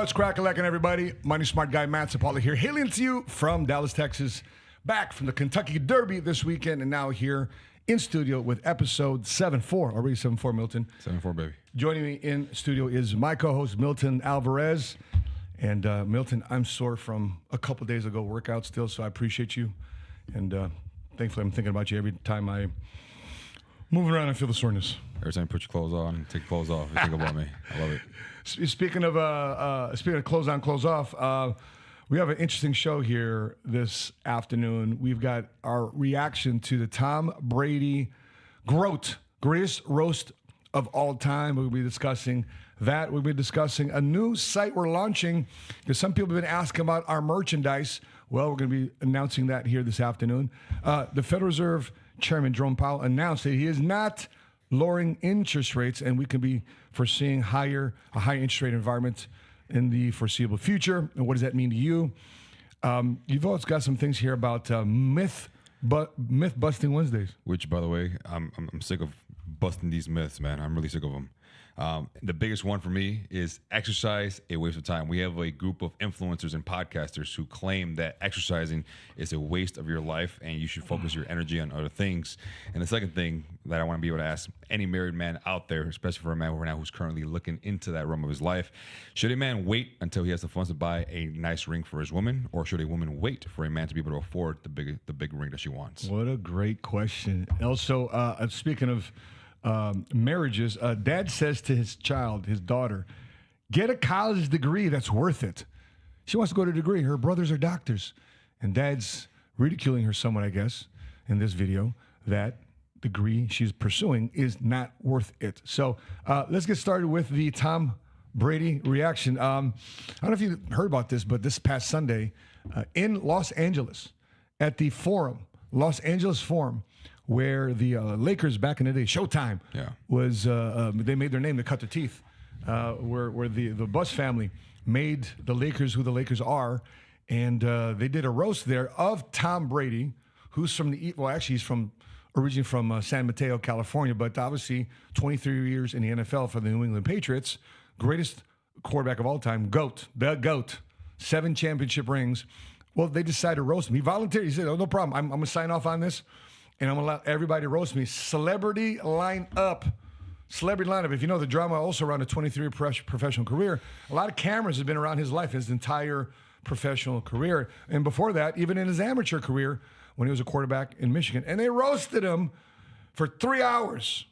What's crack-a-lackin', everybody? Money Smart Guy Matt Sapaula here, hailing to you from Dallas, Texas, back from the Kentucky Derby this weekend, and now here in studio with episode 74. Already 74, Milton. 74, baby. Joining me in studio is my co-host, Milton Alvarez. And Milton, I'm sore from a couple days ago workout still, so I appreciate you. And thankfully, I'm thinking about you every time I move around and feel the soreness. Every time you put your clothes on, take your clothes off, you think about me. I love it. Speaking of clothes on, clothes off, we have an interesting show here this afternoon. We've got our reaction to the Tom Brady greatest roast of all time. We'll be discussing that. We'll be discussing a new site we're launching because some people have been asking about our merchandise. Well, we're going to be announcing that here this afternoon. The Federal Reserve Chairman Jerome Powell announced that he is not lowering interest rates, and we can be foreseeing a high interest rate environment in the foreseeable future. And what does that mean to you? You've also got some things here about myth busting Wednesdays. Which, by the way, I'm sick of busting these myths, man. I'm really sick of them. The biggest one for me is exercise, a waste of time. We have a group of influencers and podcasters who claim that exercising is a waste of your life and you should focus your energy on other things. And the second thing that I want to be able to ask any married man out there, especially for a man right now who's currently looking into that realm of his life, should a man wait until he has the funds to buy a nice ring for his woman, or should a woman wait for a man to be able to afford the big ring that she wants? What a great question. Also, speaking of marriages, dad says to his daughter, get a college degree that's worth it. She wants to go to a degree. Her brothers are doctors. And dad's ridiculing her somewhat, I guess, in this video, that degree she's pursuing is not worth it. So let's get started with the Tom Brady reaction. I don't know if you heard about this, but this past Sunday in Los Angeles at the Forum, Los Angeles Forum, where the Lakers back in the day, Showtime, was they made their name to cut their teeth, where the Buss family made the Lakers who the Lakers are, and they did a roast there of Tom Brady, who's from he's originally from San Mateo, California, but obviously 23 years in the NFL for the New England Patriots, greatest quarterback of all time, the GOAT, 7 championship rings. Well, they decided to roast him. He volunteered. He said, "Oh, no problem. I'm going to sign off on this. And I'm going to allow everybody to roast me." Celebrity lineup. If you know the drama also around a 23-year professional career, a lot of cameras have been around his life, his entire professional career. And before that, even in his amateur career, when he was a quarterback in Michigan. And they roasted him for 3 hours.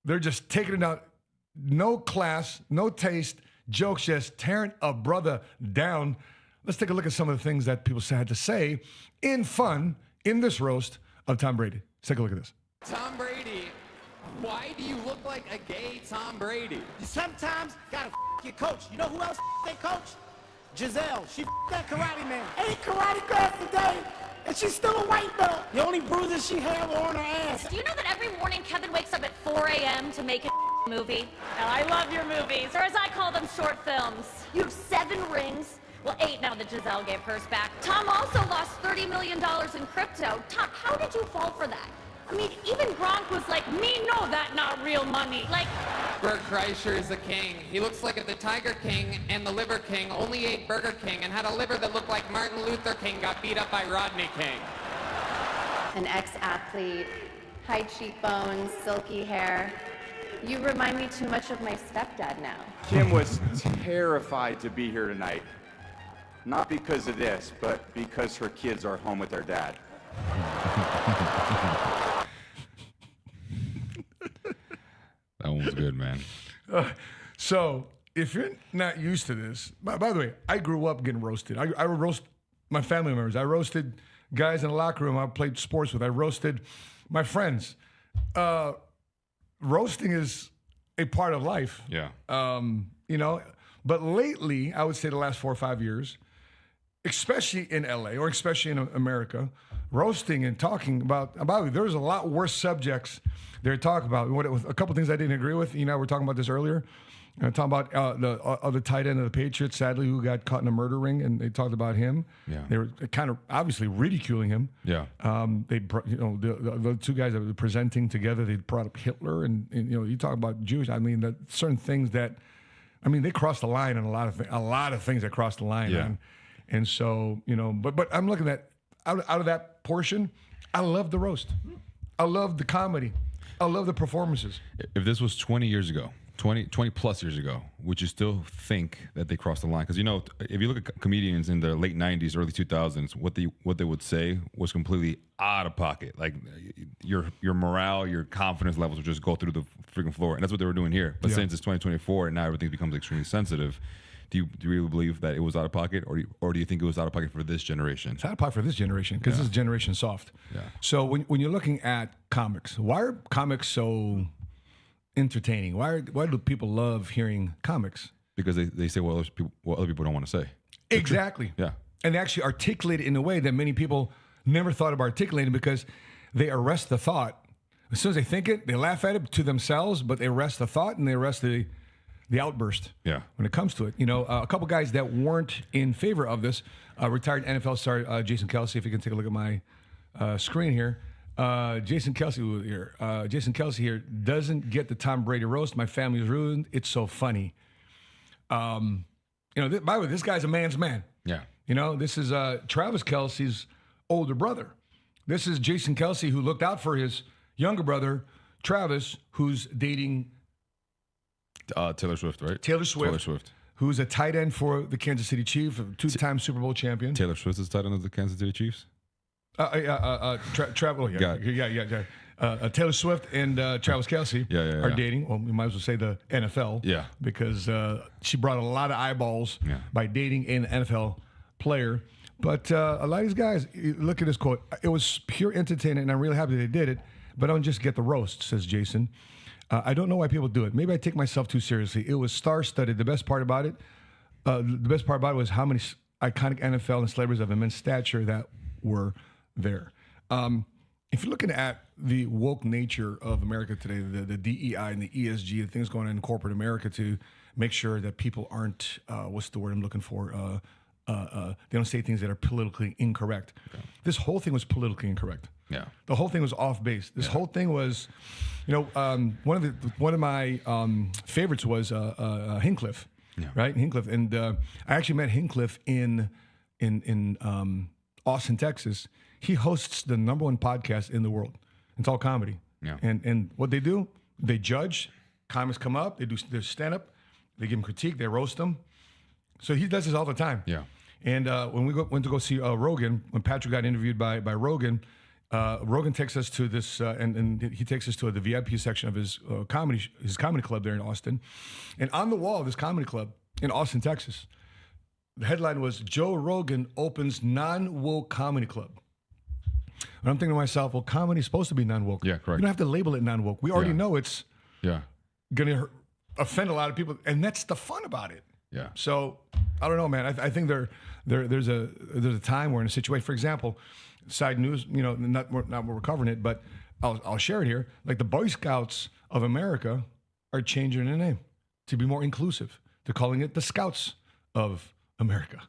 They're just taking it out. No class, no taste, jokes, just tearing a brother down. Let's take a look at some of the things that people had to say in fun in this roast of Tom Brady. Let's take a look at this. Tom Brady, why do you look like a gay Tom Brady? You sometimes gotta your coach. You know who else they coach? Giselle. She that karate man. 8 karate class today, and she's still a white belt. The only bruises she had were on her ass. Do you know that every morning Kevin wakes up at 4 a.m. to make a movie? Now, I love your movies, or as I call them, short films. You have 7 rings. Well, 8 now that Giselle gave hers back. Tom also lost $30 million in crypto. Tom, how did you fall for that? I mean, even Gronk was like, me know that not real money. Like, Bert Kreischer is a king. He looks like the Tiger King and the Liver King only ate Burger King and had a liver that looked like Martin Luther King got beat up by Rodney King. An ex-athlete, high cheekbones, silky hair. You remind me too much of my stepdad now. Kim was terrified to be here tonight. Not because of this, but because her kids are home with their dad. That one was good, man. So if you're not used to this, by the way, I grew up getting roasted. I would roast my family members. I roasted guys in the locker room I played sports with. I roasted my friends. Roasting is a part of life. Yeah. But lately, I would say the last 4 or 5 years, especially in LA or especially in America, roasting and talking about there's a lot worse subjects they're talking about. A couple things I didn't agree with. You know, we're talking about this earlier. Talking about the other tight end of the Patriots, sadly, who got caught in a murder ring, and they talked about him. Yeah. They were kind of obviously ridiculing him. Yeah. The 2 guys that were presenting together, they brought up Hitler, and you talk about Jewish. I mean, that certain things that I mean, they crossed the line on a lot of things that crossed the line, Yeah. man. And so, but I'm looking at out of that portion, I love the roast. I love the comedy. I love the performances. If this was 20 years ago, 20 plus years ago, would you still think that they crossed the line? Because if you look at comedians in the late 90s, early 2000s, what they would say was completely out of pocket. Like your morale, your confidence levels would just go through the freaking floor, and that's what they were doing here. But since it's 2024 and now everything becomes extremely sensitive, do you really believe that it was out of pocket, or do you think it was out of pocket for this generation? It's out of pocket for this generation because this generation soft. Yeah. So when you're looking at comics, why are comics so entertaining? Why do people love hearing comics? Because they say what other people don't want to say. Exactly. Yeah. And they actually articulate it in a way that many people never thought of articulating because they arrest the thought. As soon as they think it, they laugh at it to themselves, but they arrest the thought and they arrest the outburst. Yeah. When it comes to it, a couple guys that weren't in favor of this, retired NFL star Jason Kelce. If you can take a look at my screen here, Jason Kelce here doesn't get the Tom Brady roast. My family's ruined. It's so funny. By the way, this guy's a man's man. Yeah. This is Travis Kelce's older brother. This is Jason Kelce, who looked out for his younger brother, Travis, who's dating Taylor Swift, right? Taylor Swift, who's a tight end for the Kansas City Chiefs, a two-time Super Bowl champion. Taylor Swift is tight end of the Kansas City Chiefs? Taylor Swift and Travis Kelce are dating. Well, we might as well say the NFL. Yeah. Because she brought a lot of eyeballs by dating an NFL player. But a lot of these guys, look at this quote. It was pure entertainment, and I'm really happy they did it. But I don't just get the roast, says Jason. I don't know why people do it. Maybe I take myself too seriously. It was star-studded. The best part about it was how many iconic NFL and celebrities of immense stature that were there. If you're looking at the woke nature of America today, the DEI and the ESG, the things going on in corporate America to make sure that people aren't, what's the word I'm looking for? They don't say things that are politically incorrect. Okay. This whole thing was politically incorrect. Yeah. The whole thing was off base. This whole thing was, one of my favorites was Hincliffe, right? Hincliffe, and I actually met Hincliffe in Austin, Texas. He hosts the #1 podcast in the world. It's all comedy. Yeah. And what they do, they judge. Comics come up, they do their stand up, they give them critique, they roast them. So he does this all the time. Yeah. And when we went to go see Rogan, when Patrick got interviewed by Rogan. Rogan takes us to this, and he takes us to the VIP section of his comedy club there in Austin. And on the wall of this comedy club in Austin, Texas, the headline was, Joe Rogan opens non-woke comedy club. And I'm thinking to myself, well, comedy's supposed to be non-woke. Yeah, correct. You don't have to label it non-woke. We already know it's going to offend a lot of people, and that's the fun about it. Yeah. So I don't know, man. I think there's a time we're in a situation. For example, side news, not we're covering it, but I'll share it here. Like the Boy Scouts of America are changing their name to be more inclusive. They're calling it the Scouts of America.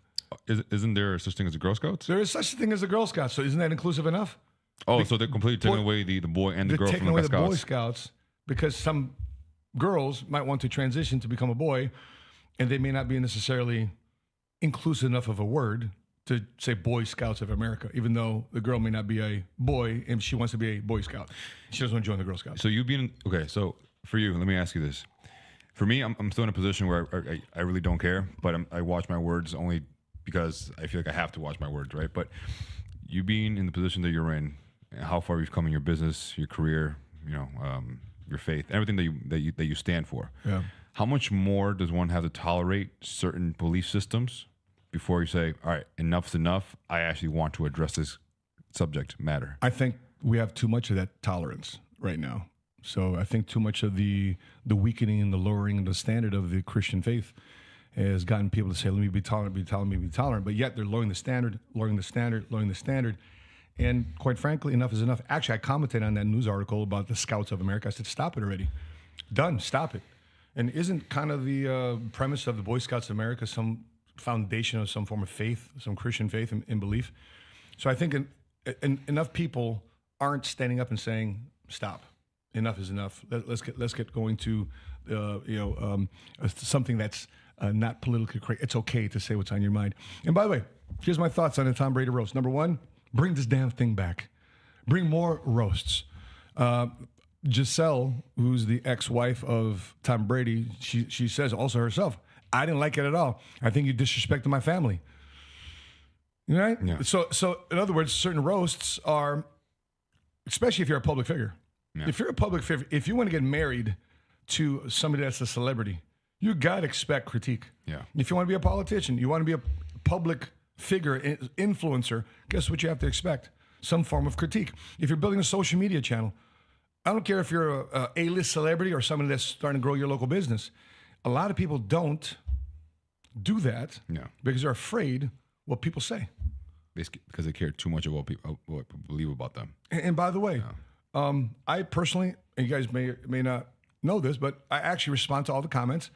Isn't there such thing as the Girl Scouts? There is such a thing as the Girl Scouts. So isn't that inclusive enough? Oh, so they're completely taking away the boy and the girl from the Scouts. They're taking away the Boy Scouts because some girls might want to transition to become a boy, and they may not be necessarily inclusive enough of a word to say Boy Scouts of America, even though the girl may not be a boy and she wants to be a Boy Scout. She doesn't want to join the Girl Scouts. So so for you, let me ask you this. For me, I'm still in a position where I really don't care, but I watch my words only because I feel like I have to watch my words, right? But you being in the position that you're in, how far you've come in your business, your career, your faith, everything that you stand for. Yeah. How much more does one have to tolerate certain belief systems before you say, all right, enough's enough, I actually want to address this subject matter? I think we have too much of that tolerance right now. So I think too much of the weakening and the lowering of the standard of the Christian faith has gotten people to say, let me be tolerant, be tolerant. But yet they're lowering the standard. And quite frankly, enough is enough. Actually, I commented on that news article about the Scouts of America. I said, stop it already. Done, stop it. And isn't kind of the premise of the Boy Scouts of America some foundation of some form of faith, some Christian faith and belief? So I think enough people aren't standing up and saying, stop. Enough is enough. Let's get going to something that's not politically correct. It's okay to say what's on your mind. And by the way, here's my thoughts on the Tom Brady roast. Number one, bring this damn thing back. Bring more roasts. Giselle, who's the ex-wife of Tom Brady, she says also herself, I didn't like it at all. I think you disrespected my family. Right? Yeah. So in other words, certain roasts are, especially if you're a public figure. Yeah. If you're a public figure, if you want to get married to somebody that's a celebrity, you got to expect critique. Yeah. If you want to be a politician, you want to be a public figure, influencer, guess what you have to expect? Some form of critique. If you're building a social media channel, I don't care if you're a A-list celebrity or somebody that's starting to grow your local business. A lot of people don't do that because they're afraid what people say. Because they care too much about what people believe about them. And by the way, I personally, and you guys may not know this, but I actually respond to all the comments.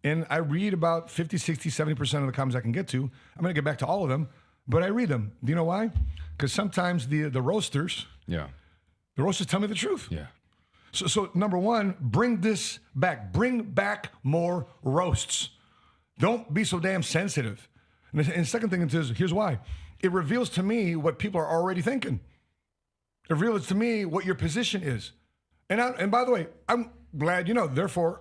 And I read about 50, 60, 70% of the comments I can get to. I'm going to get back to all of them, but I read them. Do you know why? Because sometimes the roasters, the roasters tell me the truth. Yeah. So number one, bring this back. Bring back more roasts. Don't be so damn sensitive. And the second thing is, here's why. It reveals to me what people are already thinking. It reveals to me what your position is. And by the way, I'm glad you know. Therefore,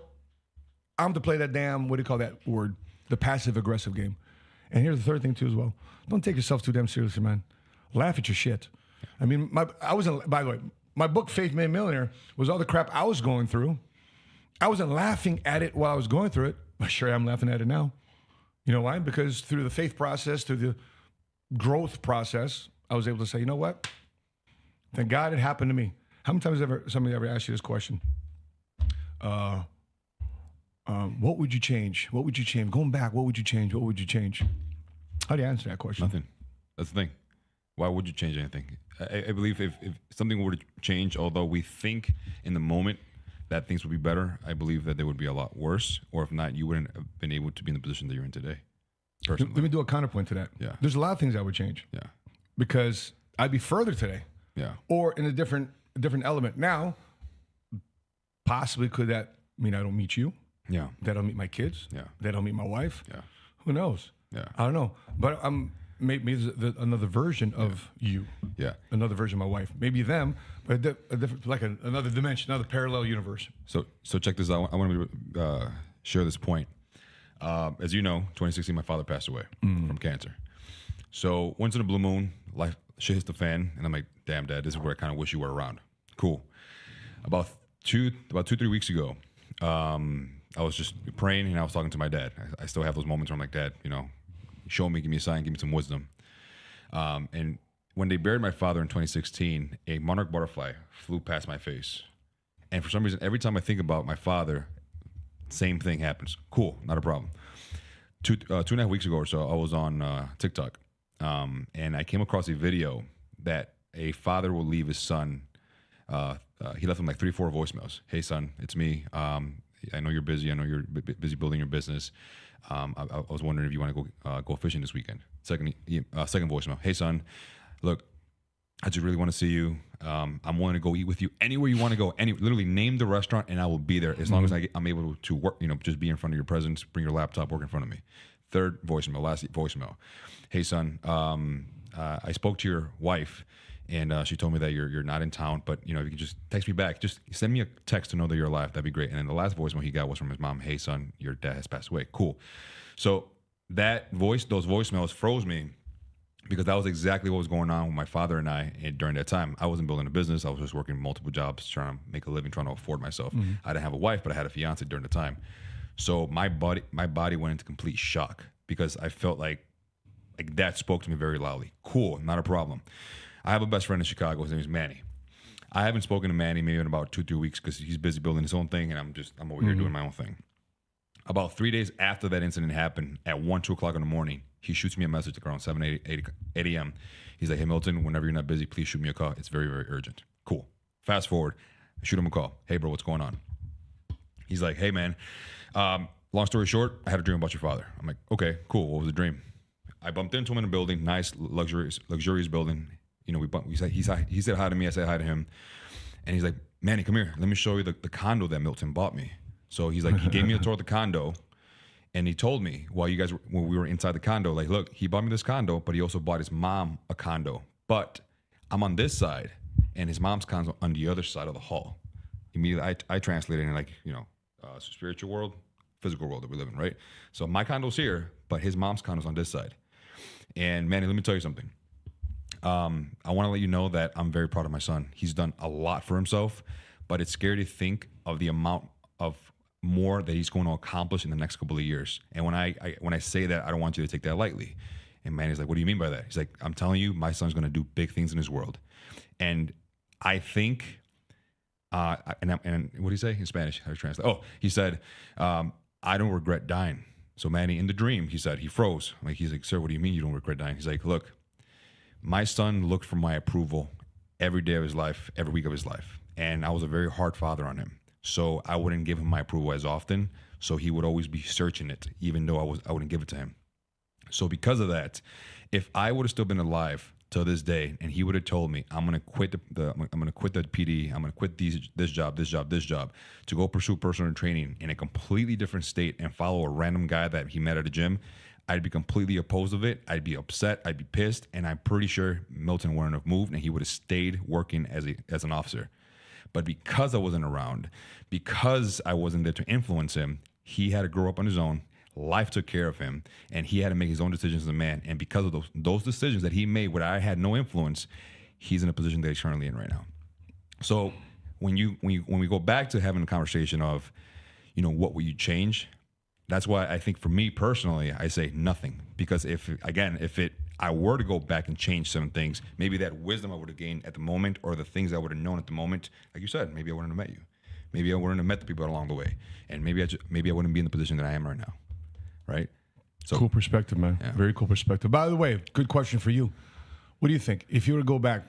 I'm to play that damn, what do you call that word? The passive-aggressive game. And here's the third thing, too, as well. Don't take yourself too damn seriously, man. Laugh at your shit. I mean, by the way, my book, Faith Made Millionaire, was all the crap I was going through. I wasn't laughing at it while I was going through it. But sure, I'm laughing at it now. You know why? Because through the faith process, through the growth process, I was able to say, you know what? Thank God it happened to me. How many times somebody ever asked you this question? What would you change? What would you change? Going back, what would you change? What would you change? How do you answer that question? Nothing. That's the thing. Why would you change anything? I believe if something were to change, although we think in the moment that things would be better, I believe that they would be a lot worse. Or if not, you wouldn't have been able to be in the position that you're in today. Personally. Let me do a counterpoint to that. Yeah. There's a lot of things I would change. Yeah. Because I'd be further today. Yeah. Or in a different element. Now, possibly could that mean I don't meet you? Yeah. That I don't meet my kids? Yeah. That I don't meet my wife? Yeah. Who knows? Yeah. I don't know. But maybe there's another version of you. Yeah. Another version of my wife. Maybe them, but a different, like another dimension, another parallel universe. So check this out. I want to share this point. As you know, 2016, my father passed away from cancer. So once in a blue moon, life shit hits the fan, and I'm like, damn, Dad, this is where I kind of wish you were around. Cool. About 2-3 weeks ago, I was just praying, and I was talking to my dad. I still have those moments where I'm like, Dad, show me, give me a sign, give me some wisdom. And when they buried my father in 2016, a monarch butterfly flew past my face. And for some reason, every time I think about my father, same thing happens. Cool, not a problem. 2.5 weeks ago or so, I was on TikTok, and I came across a video that a father will leave his son. He left him like 3-4 voicemails. Hey, son, it's me. I know you're busy. I know you're busy building your business. I was wondering if you want to go fishing this weekend. Second voicemail. Hey, son, look, I just really want to see you. I'm willing to go eat with you anywhere you want to go. Literally name the restaurant and I will be there as long as I'm able to work. Just be in front of your presence. Bring your laptop. Work in front of me. Third voicemail. Last voicemail. Hey, son, I spoke to your wife. And she told me that you're not in town, but if you can just text me back, just send me a text to know that you're alive. That'd be great. And then the last voicemail he got was from his mom. Hey, son, your dad has passed away. Cool. So those voicemails froze me because that was exactly what was going on with my father and I during that time. I wasn't building a business. I was just working multiple jobs, trying to make a living, trying to afford myself. I didn't have a wife, but I had a fiance during the time. So my body went into complete shock because I felt like that spoke to me very loudly. Cool, not a problem. I have a best friend in Chicago. His name is Manny. I haven't spoken to Manny maybe in about 2-3 weeks because he's busy building his own thing, and I'm over here doing my own thing. About 3 days after that incident happened, at 1-2 o'clock in the morning, he shoots me a message around 8 a.m. He's like, hey, Milton, whenever you're not busy, please shoot me a call. It's very, very urgent. Cool. Fast forward. I shoot him a call. Hey, bro, what's going on? He's like, hey, man, long story short, I had a dream about your father. I'm like, okay, cool. What was the dream? I bumped into him in a building, nice, luxurious building. He said hi to me. I said hi to him. And he's like, Manny, come here. Let me show you the condo that Milton bought me. So he's like, he gave me a tour of the condo, and he told me when we were inside the condo, like, look, he bought me this condo, but he also bought his mom a condo. But I'm on this side, and his mom's condo on the other side of the hall. Immediately, I translated in, like, spiritual world, physical world that we live in, right? So my condo's here, but his mom's condo's on this side. And Manny, let me tell you something. I want to let you know that I'm very proud of my son. He's done a lot for himself, but it's scary to think of the amount of more that he's going to accomplish in the next couple of years. And when I say that, I don't want you to take that lightly. And Manny's like, what do you mean by that? He's like, I'm telling you, my son's going to do big things in his world. And I think, and what did he say in Spanish? How to translate? Oh, he said, I don't regret dying. So Manny, in the dream, he said, he froze. He's like, sir, what do you mean you don't regret dying? He's like, look, my son looked for my approval every day of his life, every week of his life. And I was a very hard father on him. So I wouldn't give him my approval as often. So he would always be searching it, even though I wouldn't give it to him. So because of that, if I would have still been alive till this day, and he would have told me, I'm gonna quit I'm gonna quit the PD, I'm gonna quit this job, to go pursue personal training in a completely different state and follow a random guy that he met at a gym, I'd be completely opposed of it. I'd be upset. I'd be pissed, and I'm pretty sure Milton wouldn't have moved, and he would have stayed working as an officer. But because I wasn't around, because I wasn't there to influence him, he had to grow up on his own. Life took care of him, and he had to make his own decisions as a man. And because of those decisions that he made where I had no influence, he's in a position that he's currently in right now. So when we go back to having a conversation of, what will you change? That's why I think for me personally, I say nothing. Because if I were to go back and change some things, maybe that wisdom I would have gained at the moment, or the things I would have known at the moment, like you said, maybe I wouldn't have met you. Maybe I wouldn't have met the people along the way. And maybe I wouldn't be in the position that I am right now. Right? So cool perspective, man. Yeah. Very cool perspective. By the way, good question for you. What do you think? If you were to go back,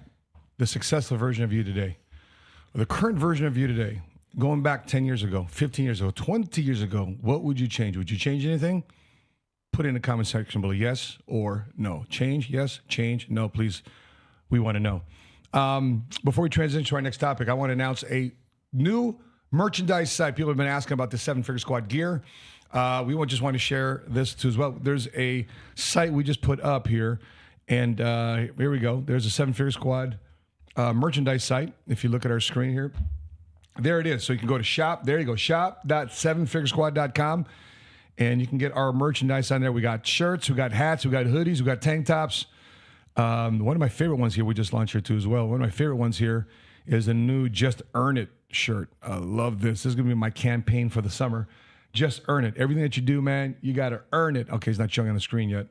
the successful version of you today, or the current version of you today, going back 10 years ago, 15 years ago, 20 years ago, what would you change? Would you change anything? Put it in the comment section below, yes or no. Change, yes, change, no, please. We want to know. Before we transition to our next topic, I want to announce a new merchandise site. People have been asking about the 7-Figure Squad gear. We just want to share this too as well. There's a site we just put up here, and here we go. There's a 7-Figure Squad merchandise site. If you look at our screen here, there it is. So you can go to shop. There you go, shop.7figuresquad.com, and you can get our merchandise on there. We got shirts, we got hats, we got hoodies, we got tank tops. One of my favorite ones here, we just launched here too as well. One of my favorite ones here is the new Just Earn It shirt. I love this. This is going to be my campaign for the summer. Just earn it. Everything that you do, man, you got to earn it. Okay, it's not showing on the screen yet,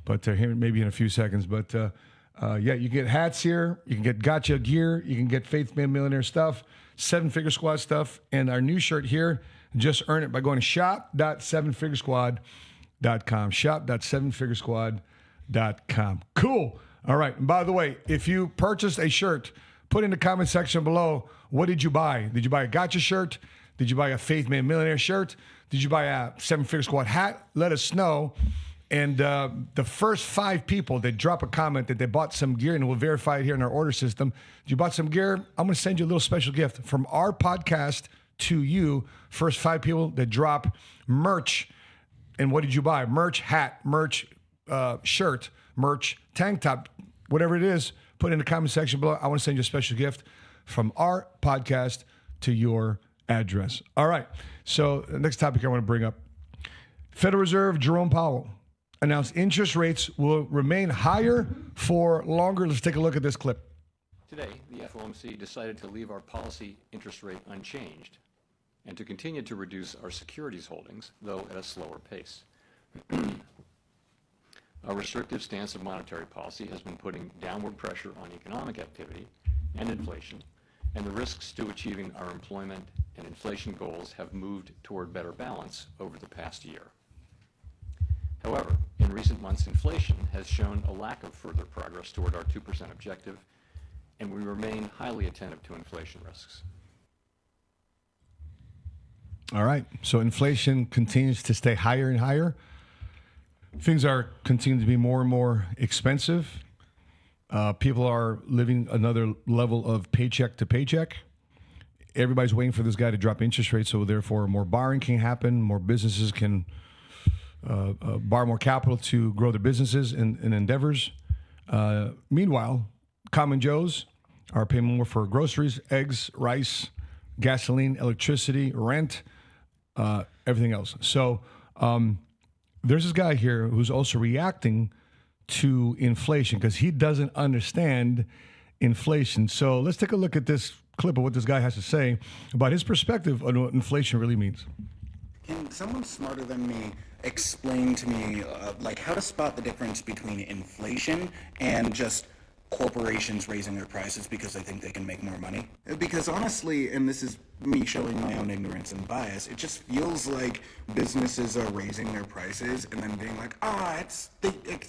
but here maybe in a few seconds. But yeah, you get hats here. You can get gotcha gear. You can get Faith Man Millionaire stuff, 7-Figure Squad stuff, and our new shirt here. Just earn it by going to shop.7figuresquad.com. Shop.7figuresquad.com. Cool. All right. And by the way, if you purchased a shirt, put in the comment section below, what did you buy? Did you buy a gotcha shirt? Did you buy a Faith Man Millionaire shirt? Did you buy a 7-Figure Squad hat? Let us know. And the first 5 people that drop a comment that they bought some gear, and we'll verify it here in our order system. If you bought some gear, I'm going to send you a little special gift from our podcast to you. First 5 people that drop merch. And what did you buy? Merch, hat, merch, shirt, merch, tank top, whatever it is, put it in the comment section below. I want to send you a special gift from our podcast to your address. All right. So the next topic I want to bring up. Federal Reserve Jerome Powell announced interest rates will remain higher for longer. Let's take a look at this clip. Today, the FOMC decided to leave our policy interest rate unchanged and to continue to reduce our securities holdings, though at a slower pace. Our restrictive stance of monetary policy has been putting downward pressure on economic activity and inflation, and the risks to achieving our employment and inflation goals have moved toward better balance over the past year. However, in recent months, inflation has shown a lack of further progress toward our 2% objective, and we remain highly attentive to inflation risks. All right. So inflation continues to stay higher and higher. Things are continuing to be more and more expensive. People are living another level of paycheck to paycheck. everybody's waiting for this guy to drop interest rates, so therefore more borrowing can happen, more businesses can borrow more capital to grow their businesses and endeavors. Meanwhile, common Joes are paying more for groceries, eggs, rice, gasoline, electricity, rent, everything else. So there's this guy here who's also reacting to inflation because he doesn't understand inflation. So let's take a look at this clip of what this guy has to say about his perspective on what inflation really means. Can someone smarter than me explain to me like how to spot the difference between inflation and just corporations raising their prices because they think they can make more money? Because honestly, and this is me showing my own ignorance and bias, it just feels like businesses are raising their prices and then being like, it's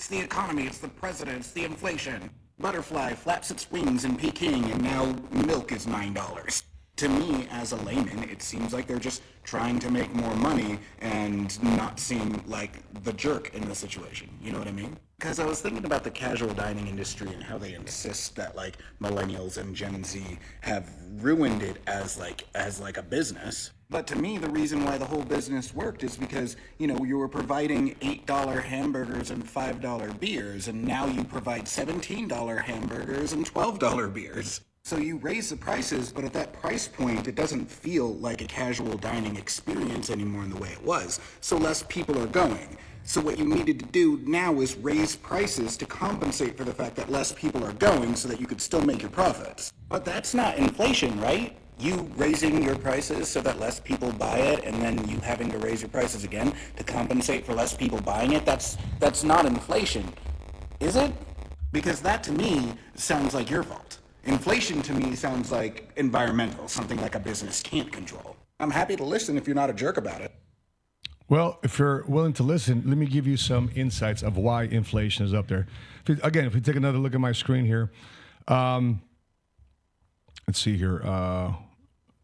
the economy, it's the president, it's the inflation. Butterfly flaps its wings in Peking and now milk is $9. To me, as a layman, it seems like they're just trying to make more money and not seem like the jerk in the situation. You know what I mean? Because I was thinking about the casual dining industry and how they insist that like millennials and Gen Z have ruined it as like a business. But to me, the reason why the whole business worked is because, you know, you were providing $8 hamburgers and $5 beers, and now you provide $17 hamburgers and $12 beers. So you raise the prices, but at that price point, it doesn't feel like a casual dining experience anymore in the way it was. So less people are going. So what you needed to do now is raise prices to compensate for the fact that less people are going so that you could still make your profits. But that's not inflation, right? You raising your prices so that less people buy it and then you having to raise your prices again to compensate for less people buying it, that's not inflation, is it? Because that to me sounds like your fault. Inflation to me sounds like environmental, something like a business can't control. I'm happy to listen if you're not a jerk about it. Well, if you're willing to listen, let me give you some insights of why inflation is up there. If we take another look at my screen here, let's see here.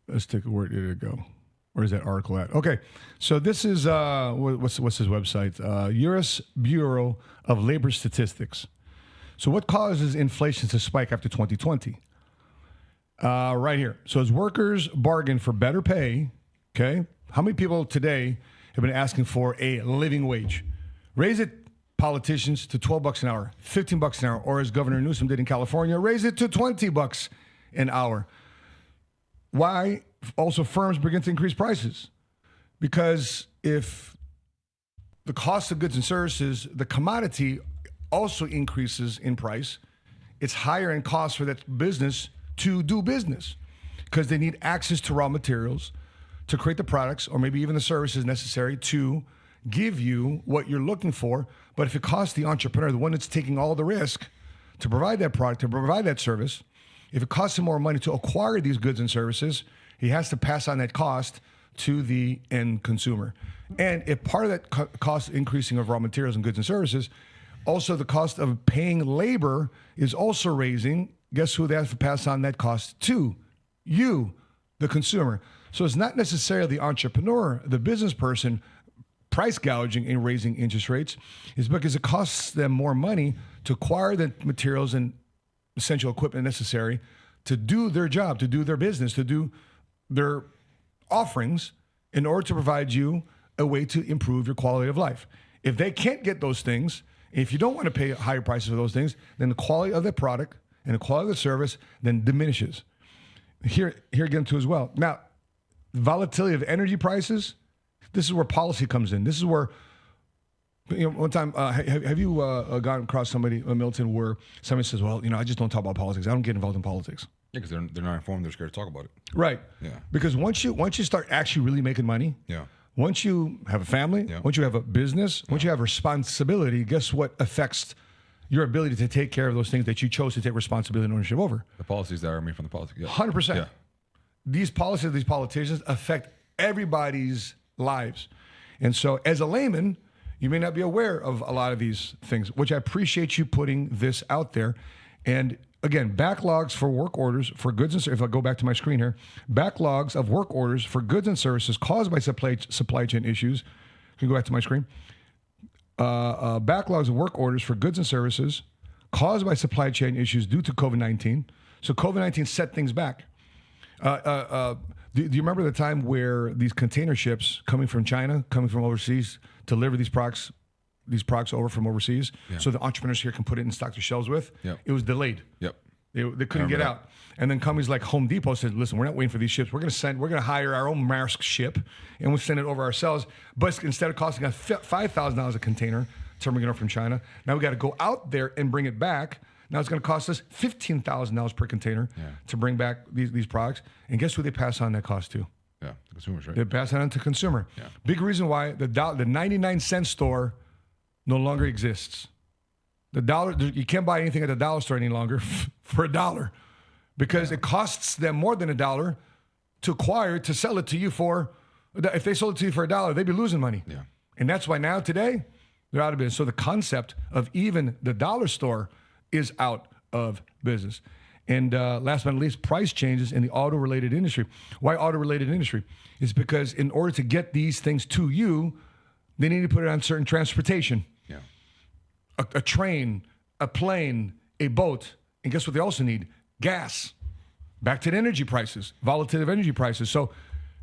Let's take where did it go? Where's that article at? Okay, so this is what's his website? U.S. Bureau of Labor Statistics. So what causes inflation to spike after 2020? Right here. So as workers bargain for better pay, okay, how many people today have been asking for a living wage? Raise it, politicians, to $12 an hour, $15 an hour, or as Governor Newsom did in California, raise it to $20 an hour. Why also firms begin to increase prices? Because if the cost of goods and services, the commodity also increases in price, it's higher in cost for that business to do business because they need access to raw materials to create the products or maybe even the services necessary to give you what you're looking for. But if it costs the entrepreneur, the one that's taking all the risk to provide that product, to provide that service, if it costs him more money to acquire these goods and services, he has to pass on that cost to the end consumer. And if part of that cost increasing of raw materials and goods and services, also the cost of paying labor is also raising, guess who they have to pass on that cost to? You, the consumer. So it's not necessarily the entrepreneur, the business person, price gouging and raising interest rates. It's because it costs them more money to acquire the materials and essential equipment necessary to do their job, to do their business, to do their offerings in order to provide you a way to improve your quality of life. If they can't get those things, if you don't want to pay higher prices for those things, then the quality of the product and the quality of the service then diminishes. Here again too as well. Now, volatility of energy prices, this is where policy comes in. This is where, you know, one time, have you gone across somebody, Milton, where somebody says, well, you know, I just don't talk about politics. I don't get involved in politics. Yeah, because they're not informed. They're scared to talk about it. Right. Yeah. Because once you start actually really making money, yeah. Once you have a family, Yeah. once you have a business, once you have responsibility, guess what affects your ability to take care of those things that you chose to take responsibility and ownership over? The policies that are made from the politics. Yeah. 100%. Yeah. These policies, these politicians affect everybody's lives. And so as a layman, you may not be aware of a lot of these things, which I appreciate you putting this out there. And again, backlogs for work orders for goods and services. If I go back to my screen here, backlogs of work orders for goods and services caused by supply chain issues. Can you go back to my screen? Backlogs of work orders for goods and services caused by supply chain issues due to COVID-19. So COVID-19 set things back. Do you remember the time where these container ships coming from China, coming from overseas, deliver these products over from overseas, so the entrepreneurs here can put it in stock their shelves with? Yep. It was delayed. Yep. They couldn't get out. And then companies like Home Depot said, listen, we're not waiting for these ships. We're going to hire our own Maersk ship and we'll send it over ourselves. But instead of costing us $5,000 a container to bring it up from China, now we got to go out there and bring it back. Now it's going to cost us $15,000 per container to bring back these products. And guess who they pass on that cost to? Yeah, the consumers, right? They pass it on to consumer. Yeah. Big reason why the 99-cent store no longer exists. The dollar, you can't buy anything at the dollar store any longer for $1 because it costs them more than $1 to acquire, to sell it to you for. If they sold it to you for $1, they'd be losing money. Yeah. And that's why now today they're out of business. So the concept of even the dollar store is out of business. And last but not least, price changes in the auto-related industry. Why auto-related industry? It's because in order to get these things to you, they need to put it on certain transportation. Yeah. A train, a plane, a boat. And guess what they also need? Gas. Back to the energy prices, volatility of energy prices. So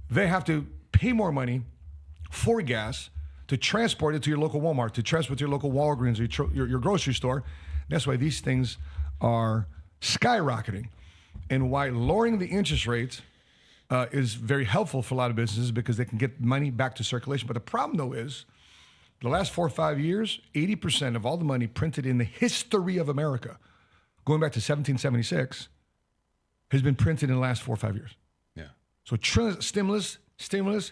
they have to pay more money for gas to transport it to your local Walmart, to transport to your local Walgreens or your grocery store. That's why these things are skyrocketing, and why lowering the interest rates is very helpful for a lot of businesses because they can get money back to circulation. But the problem, though, is the last 4 or 5 years, 80% of all the money printed in the history of America, going back to 1776, has been printed in the last 4 or 5 years. Yeah. So stimulus. You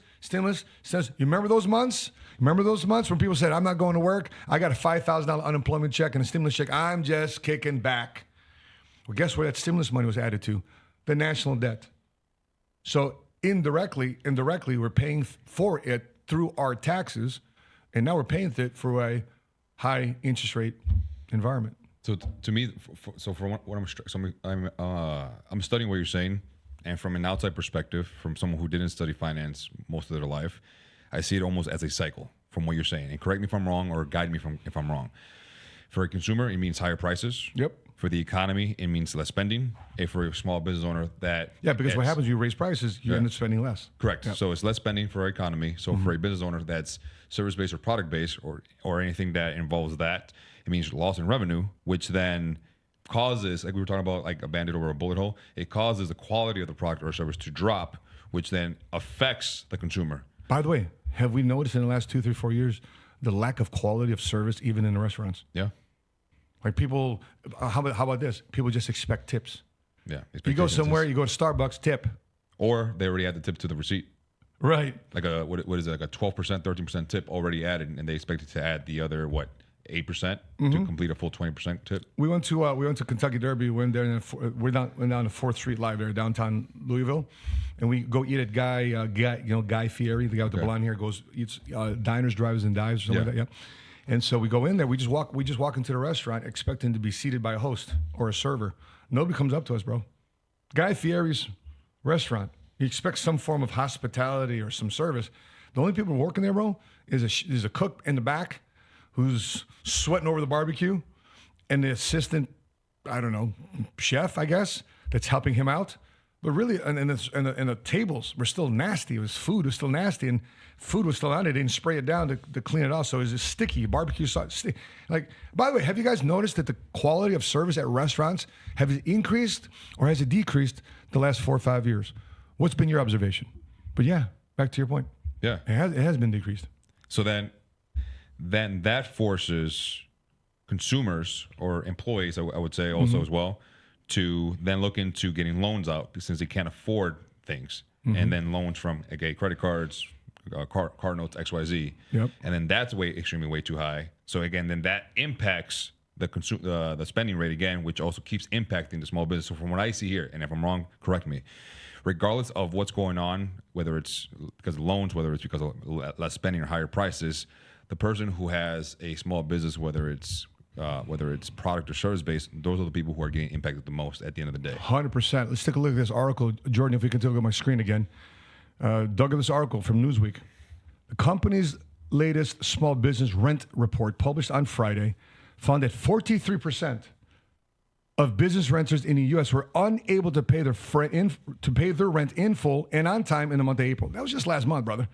remember those months? Remember those months when people said, I'm not going to work. I got a $5,000 unemployment check and a stimulus check. I'm just kicking back. Well, guess where that stimulus money was added to? The national debt. So indirectly, we're paying for it through our taxes. And now we're paying it for a high interest rate environment. So to me, I'm studying what you're saying. And from an outside perspective, from someone who didn't study finance most of their life, I see it almost as a cycle from what you're saying. And correct me if I'm wrong or guide me if I'm wrong. For a consumer, it means higher prices. Yep. For the economy, it means less spending. And for a small business owner, because what happens when you raise prices, you end up spending less. Correct. Yep. So it's less spending for our economy. So for a business owner that's service-based or product-based or anything that involves that, it means loss in revenue, which then causes, like we were talking about, like a bandit over a bullet hole, it causes the quality of the product or service to drop, which then affects the consumer. By the way, have we noticed in the last 2, 3, 4 years the lack of quality of service even in the restaurants? Yeah. Like people, how about this? People just expect tips. Yeah. You go somewhere, you go to Starbucks, tip. Or they already add the tip to the receipt. Right. Like what is it, like a 12%, 13% tip already added, and they expected to add the other, 8% to complete a full 20% tip. We went to Kentucky Derby. We went there, and went down to 4th Street Live there, downtown Louisville, and we go eat at Guy Fieri, the guy with the blonde hair, eats diners, drives, and dives, or something like that. Yeah. And so we go in there. We just walk into the restaurant expecting to be seated by a host or a server. Nobody comes up to us, bro. Guy Fieri's restaurant. You expect some form of hospitality or some service. The only people working there, bro, is a cook in the back who's sweating over the barbecue, and the assistant, I don't know, chef, I guess, that's helping him out. But really, and the tables were still nasty. Food was still nasty, and food was still on it. They didn't spray it down to clean it off, so it was just sticky. Barbecue sauce. Like, by the way, have you guys noticed that the quality of service at restaurants, have it increased or has it decreased the last 4 or 5 years? What's been your observation? But yeah, back to your point. Yeah. It has been decreased. So then that forces consumers or employees, I would say also as well, to then look into getting loans out since they can't afford things. And then loans from, credit cards, car notes, XYZ. Yep. And then that's extremely way too high. So again, then that impacts the spending rate again, which also keeps impacting the small business. So from what I see here, and if I'm wrong, correct me, regardless of what's going on, whether it's because of loans, whether it's because of less spending or higher prices, the person who has a small business, whether it's product or service based, those are the people who are getting impacted the most at the end of the day. 100%. Let's take a look at this article, Jordan. If we can take a look at my screen again, dug at this article from Newsweek. The company's latest small business rent report, published on Friday, found that 43% of business renters in the U.S. were unable to pay their rent in full and on time in the month of April. That was just last month, brother.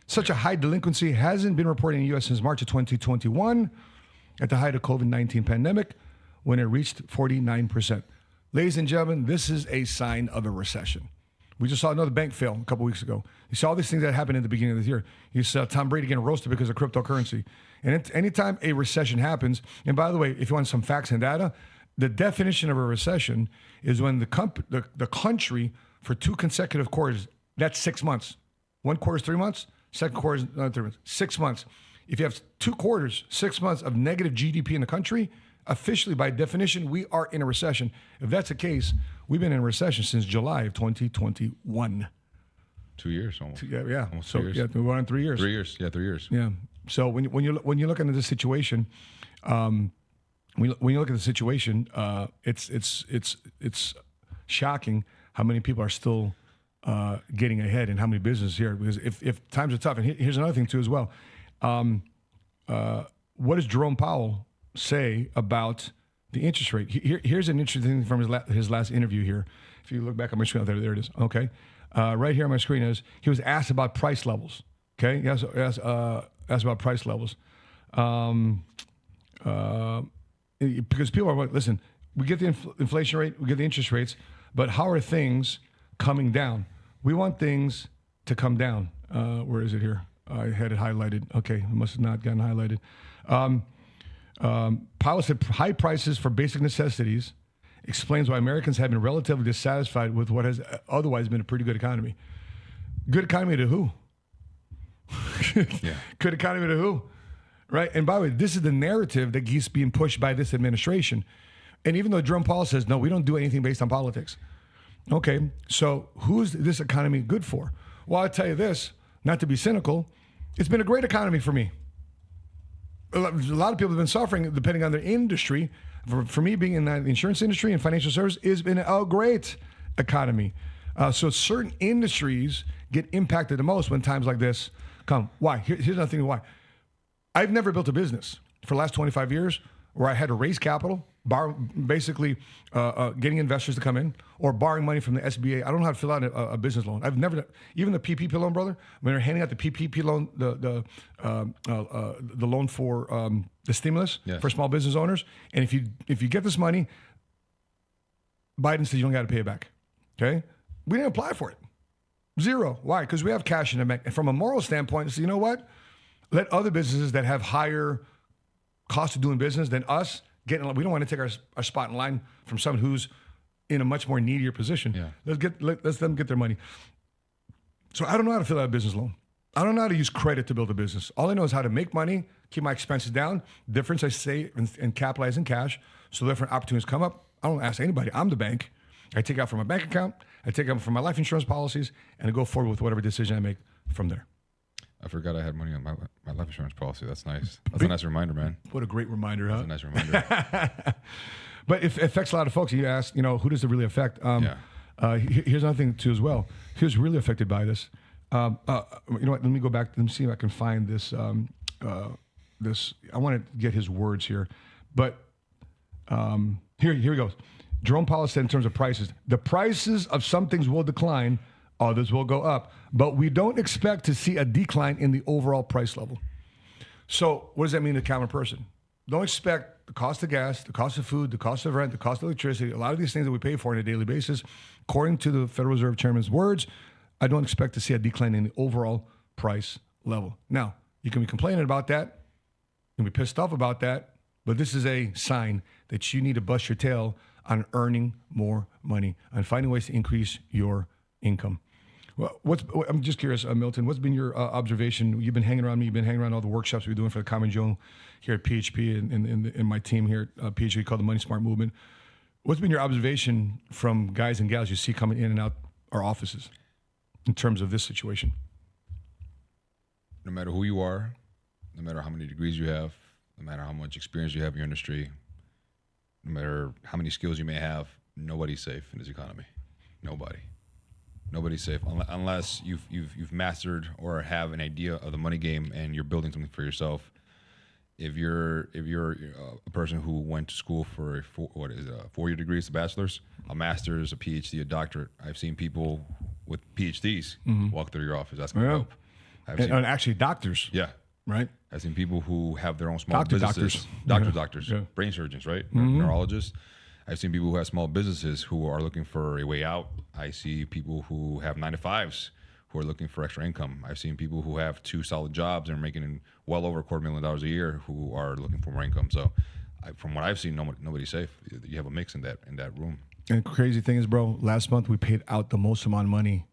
Such a high delinquency hasn't been reported in the U.S. since March of 2021, at the height of COVID-19 pandemic, when it reached 49%. Ladies and gentlemen, this is a sign of a recession. We just saw another bank fail a couple weeks ago. You saw all these things that happened at the beginning of this year. You saw Tom Brady getting roasted because of cryptocurrency. And anytime a recession happens, and by the way, if you want some facts and data, the definition of a recession is when the country, for 2 consecutive quarters, that's 6 months. 1 quarter is 3 months, second quarter is another 3 months. 6 months. If you have 2 quarters, 6 months of negative GDP in the country, officially, by definition, we are in a recession. If that's the case, we've been in a recession since July of 2021. 2 years almost. Yeah. Almost So 2 years. yeah, we're on 3 years. 3 years. Yeah, 3 years. Yeah. So when you look into this situation, when you look at the situation, it's shocking how many people are still getting ahead and how many businesses here. Because if times are tough, and here's another thing too as well. What does Jerome Powell say about the interest rate? Here's an interesting thing from his last interview here. If you look back on my screen, there it is. Okay, right here on my screen is he was asked about price levels. Okay, he asked about price levels. Because people are, listen, we get the inflation rate, we get the interest rates, but how are things coming down? We want things to come down. Where is it here? I had it highlighted. Okay, it must have not gotten highlighted. Powell said high prices for basic necessities explains why Americans have been relatively dissatisfied with what has otherwise been a pretty good economy. Good economy to who? Yeah. Good economy to who? Right? And by the way, this is the narrative that keeps being pushed by this administration. And even though Jerome Powell says, no, we don't do anything based on politics. Okay, so who's this economy good for? Well, I'll tell you this, not to be cynical, it's been a great economy for me. A lot of people have been suffering depending on their industry. For me, being in the insurance industry and financial service, it's been a great economy. So certain industries get impacted the most when times like this come. Why? Here's another thing why. I've never built a business for the last 25 years where I had to raise capital, basically getting investors to come in, or borrowing money from the SBA. I don't know how to fill out a business loan. I've never, even the PPP loan, brother, when they're handing out the PPP loan, the loan for the stimulus for small business owners, and if you get this money, Biden says you don't got to pay it back. Okay? We didn't apply for it. Zero. Why? Because we have cash in the bank. And from a moral standpoint, so you know what? Let other businesses that have higher cost of doing business than us we don't want to take our spot in line from someone who's in a much more needier position. Yeah. Let's them get their money. So I don't know how to fill out a business loan. I don't know how to use credit to build a business. All I know is how to make money, keep my expenses down. Difference I save and capitalize in cash. So different opportunities come up. I don't ask anybody. I'm the bank. I take out from my bank account. I take out from my life insurance policies, and I go forward with whatever decision I make from there. I forgot I had money on my life insurance policy. That's nice. That's a nice reminder, man. What a great reminder, huh? That's a nice reminder. But it affects a lot of folks. You ask, who does it really affect? Here's another thing, too, as well. Who's really affected by this? You know what? Let me go back. Let me see if I can find this. I want to get his words here. But here he goes. Jerome Powell said in terms of prices, the prices of some things will decline, others will go up. But we don't expect to see a decline in the overall price level. So what does that mean to the common person? Don't expect the cost of gas, the cost of food, the cost of rent, the cost of electricity, a lot of these things that we pay for on a daily basis. According to the Federal Reserve Chairman's words, I don't expect to see a decline in the overall price level. Now, you can be complaining about that. You can be pissed off about that. But this is a sign that you need to bust your tail on earning more money, on finding ways to increase your income. Well, I'm just curious, Milton, what's been your observation? You've been hanging around me. You've been hanging around all the workshops we're doing for the Common Joe here at PHP and my team here at PHP called the Money Smart Movement. What's been your observation from guys and gals you see coming in and out our offices in terms of this situation? No matter who you are, no matter how many degrees you have, no matter how much experience you have in your industry, no matter how many skills you may have, nobody's safe in this economy. Nobody. Nobody's safe unless you've mastered or have an idea of the money game and you're building something for yourself. if you're a person who went to school for a 4-year degree, it's a bachelor's, a master's, a PhD, a doctorate. I've seen people with PhDs walk through your office asking for help. And actually doctors. Yeah. Right. I've seen people who have their own small businesses. Doctors, brain surgeons, right? Neurologists. I've seen people who have small businesses who are looking for a way out. I see people who have 9-to-5s who are looking for extra income. I've seen people who have 2 solid jobs and are making well over $250,000 a year who are looking for more income. So, from what I've seen, nobody's safe. You have a mix in that room. And the crazy thing is, bro, last month we paid out the most amount of money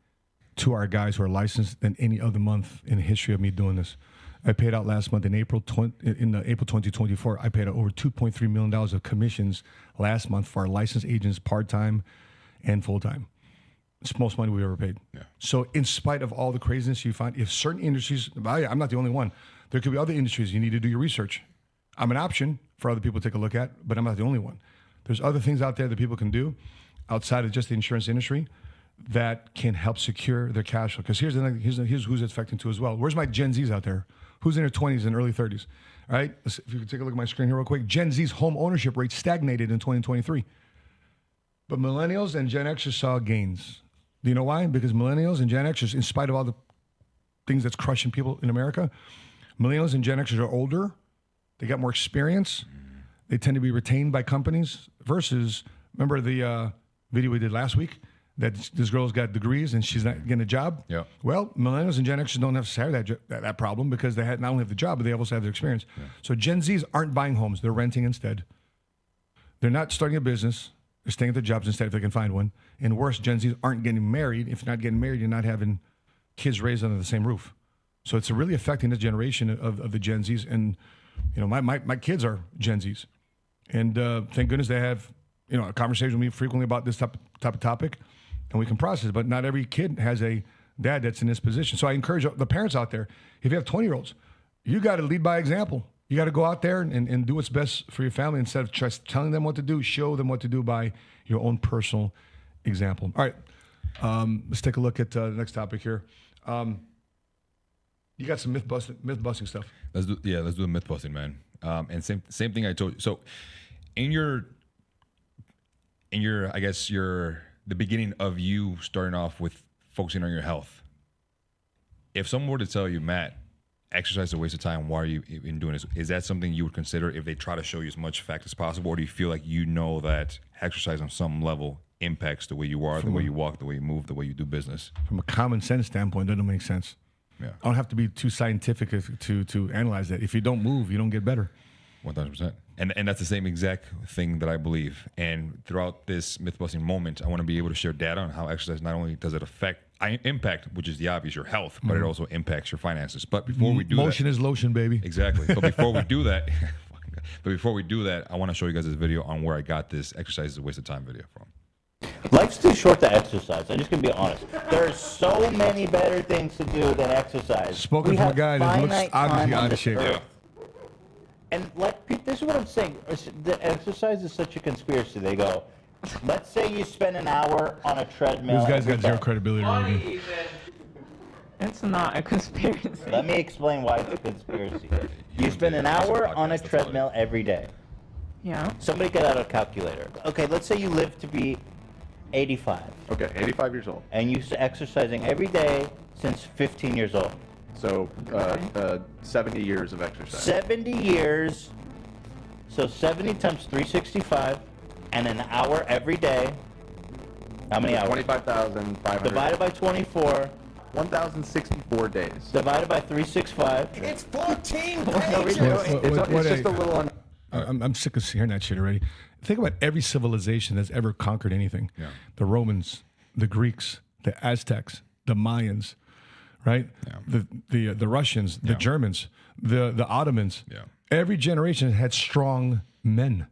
to our guys who are licensed than any other month in the history of me doing this. I paid out last month in April 2024. I paid out over $2.3 million of commissions last month for our licensed agents, part-time and full-time. It's the most money we ever paid. Yeah. So in spite of all the craziness you find, if certain industries, I'm not the only one, there could be other industries you need to do your research. I'm an option for other people to take a look at, but I'm not the only one. There's other things out there that people can do outside of just the insurance industry that can help secure their cash flow. Because here's who's it's affecting too as well. Where's my Gen Zs out there? Who's in their 20s and early 30s? All right, if you could take a look at my screen here real quick. Gen Z's home ownership rate stagnated in 2023. But millennials and Gen Xers saw gains. Do you know why? Because millennials and Gen Xers, in spite of all the things that's crushing people in America, millennials and Gen Xers are older. They got more experience. They tend to be retained by companies versus, remember the video we did last week? That this girl's got degrees and she's not getting a job. Yeah. Well, millennials and Gen Xers don't necessarily have that problem because they not only have the job, but they also have their experience. Yeah. So Gen Zs aren't buying homes; they're renting instead. They're not starting a business; they're staying at their jobs instead if they can find one. And worse, Gen Zs aren't getting married. If you're not getting married, you're not having kids raised under the same roof. So it's really affecting this generation of the Gen Zs. And my kids are Gen Zs, and thank goodness they have a conversation with me frequently about this type of topic. And we can process it, but not every kid has a dad that's in this position. So I encourage the parents out there, if you have 20-year-olds, you got to lead by example. You got to go out there and do what's best for your family instead of just telling them what to do, show them what to do by your own personal example. All right, let's take a look at the next topic here. You got some myth busting stuff. Let's do the myth busting, man. And same thing I told you. So in your I guess the beginning of you starting off with focusing on your health. If someone were to tell you, Matt, exercise is a waste of time, why are you even doing this? Is that something you would consider if they try to show you as much fact as possible? Or do you feel like that exercise on some level impacts the way you are, the way you walk, the way you move, the way you do business? From a common sense standpoint, that doesn't make sense. Yeah. I don't have to be too scientific to analyze that. If you don't move, you don't get better. 100%. And that's the same exact thing that I believe. And throughout this myth-busting moment, I want to be able to share data on how exercise not only does it impact, which is the obvious, your health, but it also impacts your finances. But before we do motion is lotion, baby. Exactly. But before we do that, I want to show you guys this video on where I got this exercise is a waste of time video from. Life's too short to exercise. I'm just going to be honest. There are so many better things to do than exercise. Spoken from a guy that looks obviously out of shape. Yeah. And this is what I'm saying. The exercise is such a conspiracy. They go, let's say you spend an hour on a treadmill. This guy's got zero credibility already. It's not a conspiracy. Let me explain why it's a conspiracy. You spend an hour on a treadmill every day. Yeah. Somebody get out a calculator. Okay, let's say you live to be 85. Okay, 85 years old. And you're exercising every day since 15 years old. So 70 years of exercise. 70 years. So 70 times 365 and an hour every day. How many hours? 25,500. Divided by 24. 1,064 days. Divided by 365. It's 14 It's just a little I'm sick of hearing that shit already. Think about every civilization that's ever conquered anything. Yeah. The Romans, the Greeks, the Aztecs, the Mayans, right? Yeah. The Russians, the Germans, the Ottomans. Yeah. Every generation had strong men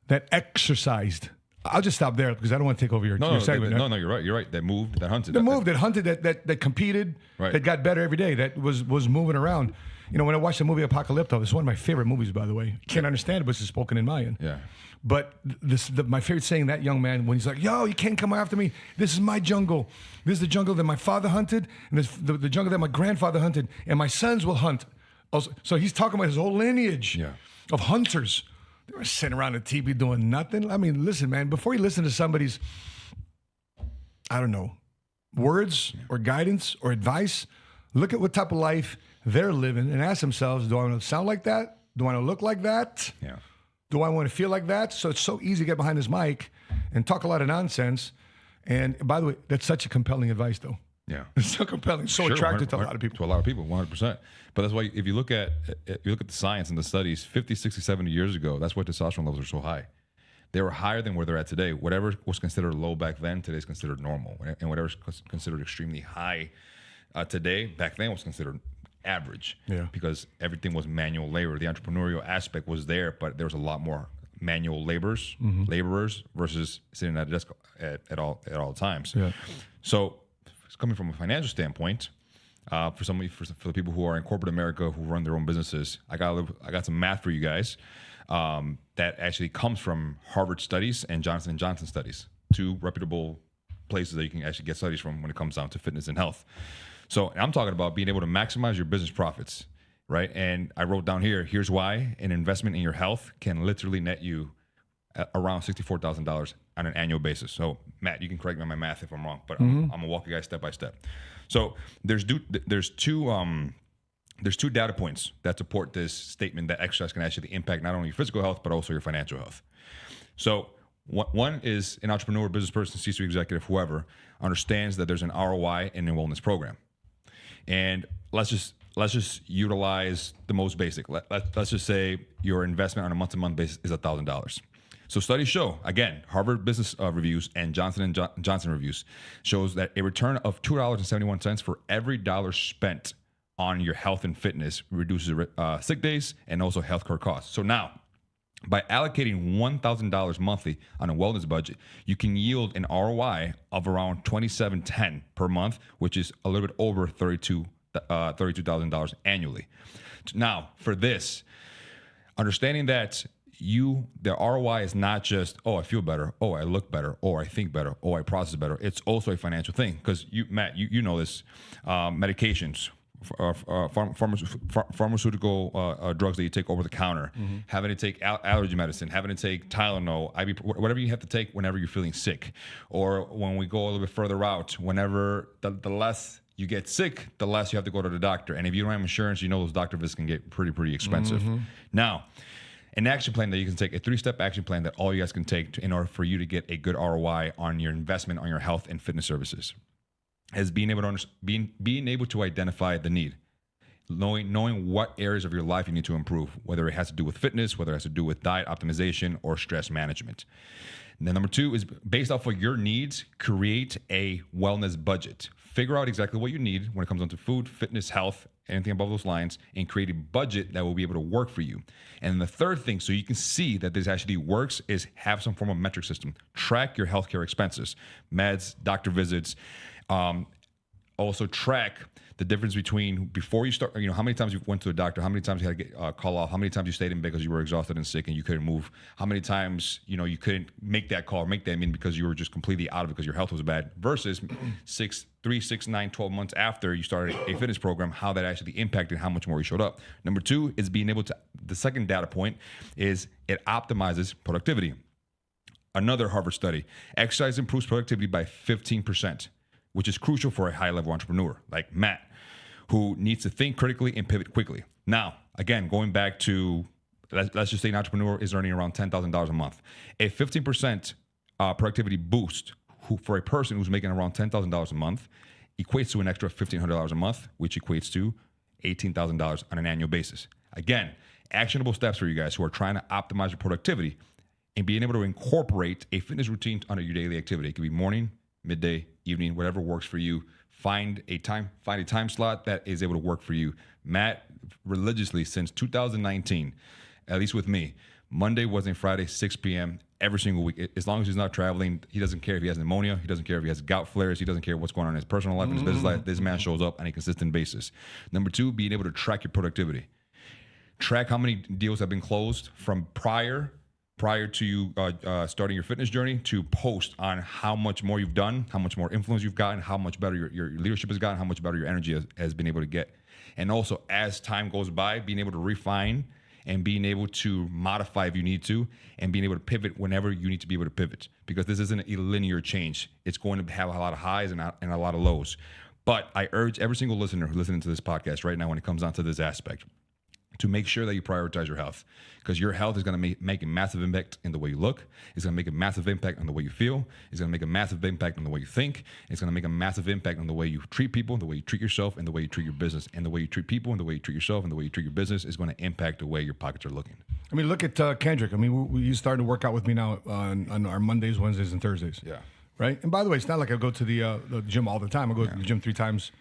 that exercised. I'll just stop there because I don't want to take over your segment. No, you're right. You're right. That moved, that hunted. That competed, that got better every day, that was moving around. When I watched the movie Apocalypto, it's one of my favorite movies, by the way. Can't understand it, but it's spoken in Mayan. Yeah. But my favorite saying, that young man, when he's like, yo, you can't come after me. This is my jungle. This is the jungle that my father hunted, and this the jungle that my grandfather hunted, and my sons will hunt Also, so he's talking about his whole lineage Yeah. of hunters. They were sitting around the TV doing nothing. I mean, listen, man, before you listen to somebody's, I don't know, words or guidance or advice, look at what type of life they're living and ask themselves, do I want to sound like that? Do I want to look like that? Yeah. Do I want to feel like that? So it's so easy to get behind this mic and talk a lot of nonsense. And by the way, that's such a compelling advice, though. Yeah. It's so compelling, so Sure, attractive to a lot of people. To a lot of people, 100%. But that's why if you look at the science and the studies, 50, 60, 70 years ago, that's why testosterone levels are so high. They were higher than where they're at today. Whatever was considered low back then, today is considered normal. And whatever is considered extremely high today, back then was considered average. Yeah. Because everything was manual labor. The entrepreneurial aspect was there, but there was a lot more manual laborers versus sitting at a desk at all times. Yeah. So coming from a financial standpoint, for the people who are in corporate America who run their own businesses, I got some math for you guys that actually comes from Harvard studies and Johnson & Johnson studies, two reputable places that you can actually get studies from when it comes down to fitness and health. So I'm talking about being able to maximize your business profits, right? And I wrote down here, here's why an investment in your health can literally net you around $64,000 on an annual basis. So Matt, you can correct me on my math if I'm wrong, but I'm gonna walk you guys step by step. So there's two data points that support this statement that exercise can actually impact not only your physical health but also your financial health. So one is an entrepreneur, business person, C-suite executive, whoever understands that there's an ROI in a wellness program. And let's just utilize the most basic. Let's just say your investment on a month-to-month basis is $1,000. So studies show, again, Harvard Business Reviews and Johnson & Johnson Reviews shows that a return of $2.71 for every dollar spent on your health and fitness reduces sick days and also healthcare costs. So now, by allocating $1,000 monthly on a wellness budget, you can yield an ROI of around $27.10 per month, which is a little bit over $32,000 annually. Now, for this, understanding that the ROI is not just, oh, I feel better, oh, I look better, oh, I think better, oh, I process better. It's also a financial thing because Matt, you know this, medications, pharmaceutical drugs that you take over the counter, having to take allergy medicine, having to take Tylenol, whatever you have to take whenever you're feeling sick, or when we go a little bit further out, whenever the less you get sick, the less you have to go to the doctor. And if you don't have insurance, you know those doctor visits can get pretty expensive. Now, an action plan that you can take, a 3-step action plan that all you guys can take in order for you to get a good ROI on your investment on your health and fitness services, is being able to identify the need, knowing what areas of your life you need to improve, whether it has to do with fitness, whether it has to do with diet optimization or stress management. And then number 2 is based off of your needs, create a wellness budget. Figure out exactly what you need when it comes down to food, fitness, health, anything above those lines, and create a budget that will be able to work for you. And the third thing, so you can see that this actually works, is have some form of metric system. Track your healthcare expenses, meds, doctor visits. Also track the difference between before you start, how many times you went to the doctor, how many times you had to get call off, how many times you stayed in bed because you were exhausted and sick and you couldn't move, how many times, you couldn't make that call or make that mean because you were just completely out of it because your health was bad, versus 3, 6, 9, 12 months after you started a fitness program, how that actually impacted how much more you showed up. Number 2 is being able to, the second data point is it optimizes productivity. Another Harvard study, exercise improves productivity by 15%. Which is crucial for a high-level entrepreneur like Matt, who needs to think critically and pivot quickly. Now, again, going back to, let's just say an entrepreneur is earning around $10,000 a month. A 15% productivity boost for a person who's making around $10,000 a month equates to an extra $1,500 a month, which equates to $18,000 on an annual basis. Again, actionable steps for you guys who are trying to optimize your productivity and being able to incorporate a fitness routine under your daily activity. It could be morning, midday, evening, whatever works for you. Find a time slot that is able to work for you. Matt, religiously since 2019, at least with me, Monday, Wednesday, Friday, 6 p.m. every single week. As long as he's not traveling, he doesn't care if he has pneumonia. He doesn't care if he has gout flares. He doesn't care what's going on in his personal life and his business life. This man shows up on a consistent basis. Number 2, being able to track your productivity. Track how many deals have been closed from prior to you starting your fitness journey to post on how much more you've done, how much more influence you've gotten, how much better your leadership has gotten, how much better your energy has been able to get. And also, as time goes by, being able to refine and being able to modify if you need to, and being able to pivot whenever you need to be able to pivot, because this isn't a linear change. It's going to have a lot of highs and a lot of lows. But I urge every single listener who's listening to this podcast right now, when it comes down to this aspect, to make sure that you prioritize your health, because your health is going to make a massive impact in the way you look. It's going to make a massive impact on the way you feel. It's going to make a massive impact on the way you think. It's going to make a massive impact on the way you treat people, the way you treat yourself, and the way you treat your business. And the way you treat people, and the way you treat yourself, and the way you treat your business is going to impact the way your pockets are looking. I mean, look at Kendrick. I mean, you starting to work out with me now on our Mondays, Wednesdays, and Thursdays. Yeah. Right. And by the way, it's not like I go to the gym all the time. I go to the gym 3 times,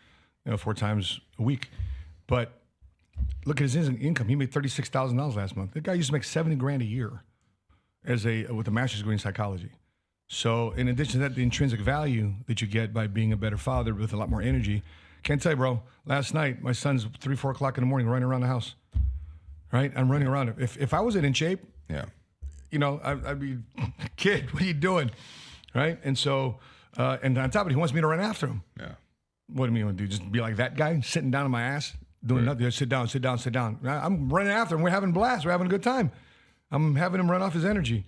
4 times a week. But look at his income. He made $36,000 last month. The guy used to make $70,000 a year with a master's degree in psychology. So in addition to that, the intrinsic value that you get by being a better father with a lot more energy. Can't tell you, bro. Last night, my son's 3, 4 o'clock in the morning running around the house. Right? I'm running around. If I wasn't in shape, I'd be, kid, what are you doing? Right? And so, and on top of it, he wants me to run after him. Yeah. What do you mean want to do? Just be like that guy, sitting down on my ass, doing nothing. Just sit down, sit down, sit down. I'm running after him. We're having a blast. We're having a good time. I'm having him run off his energy.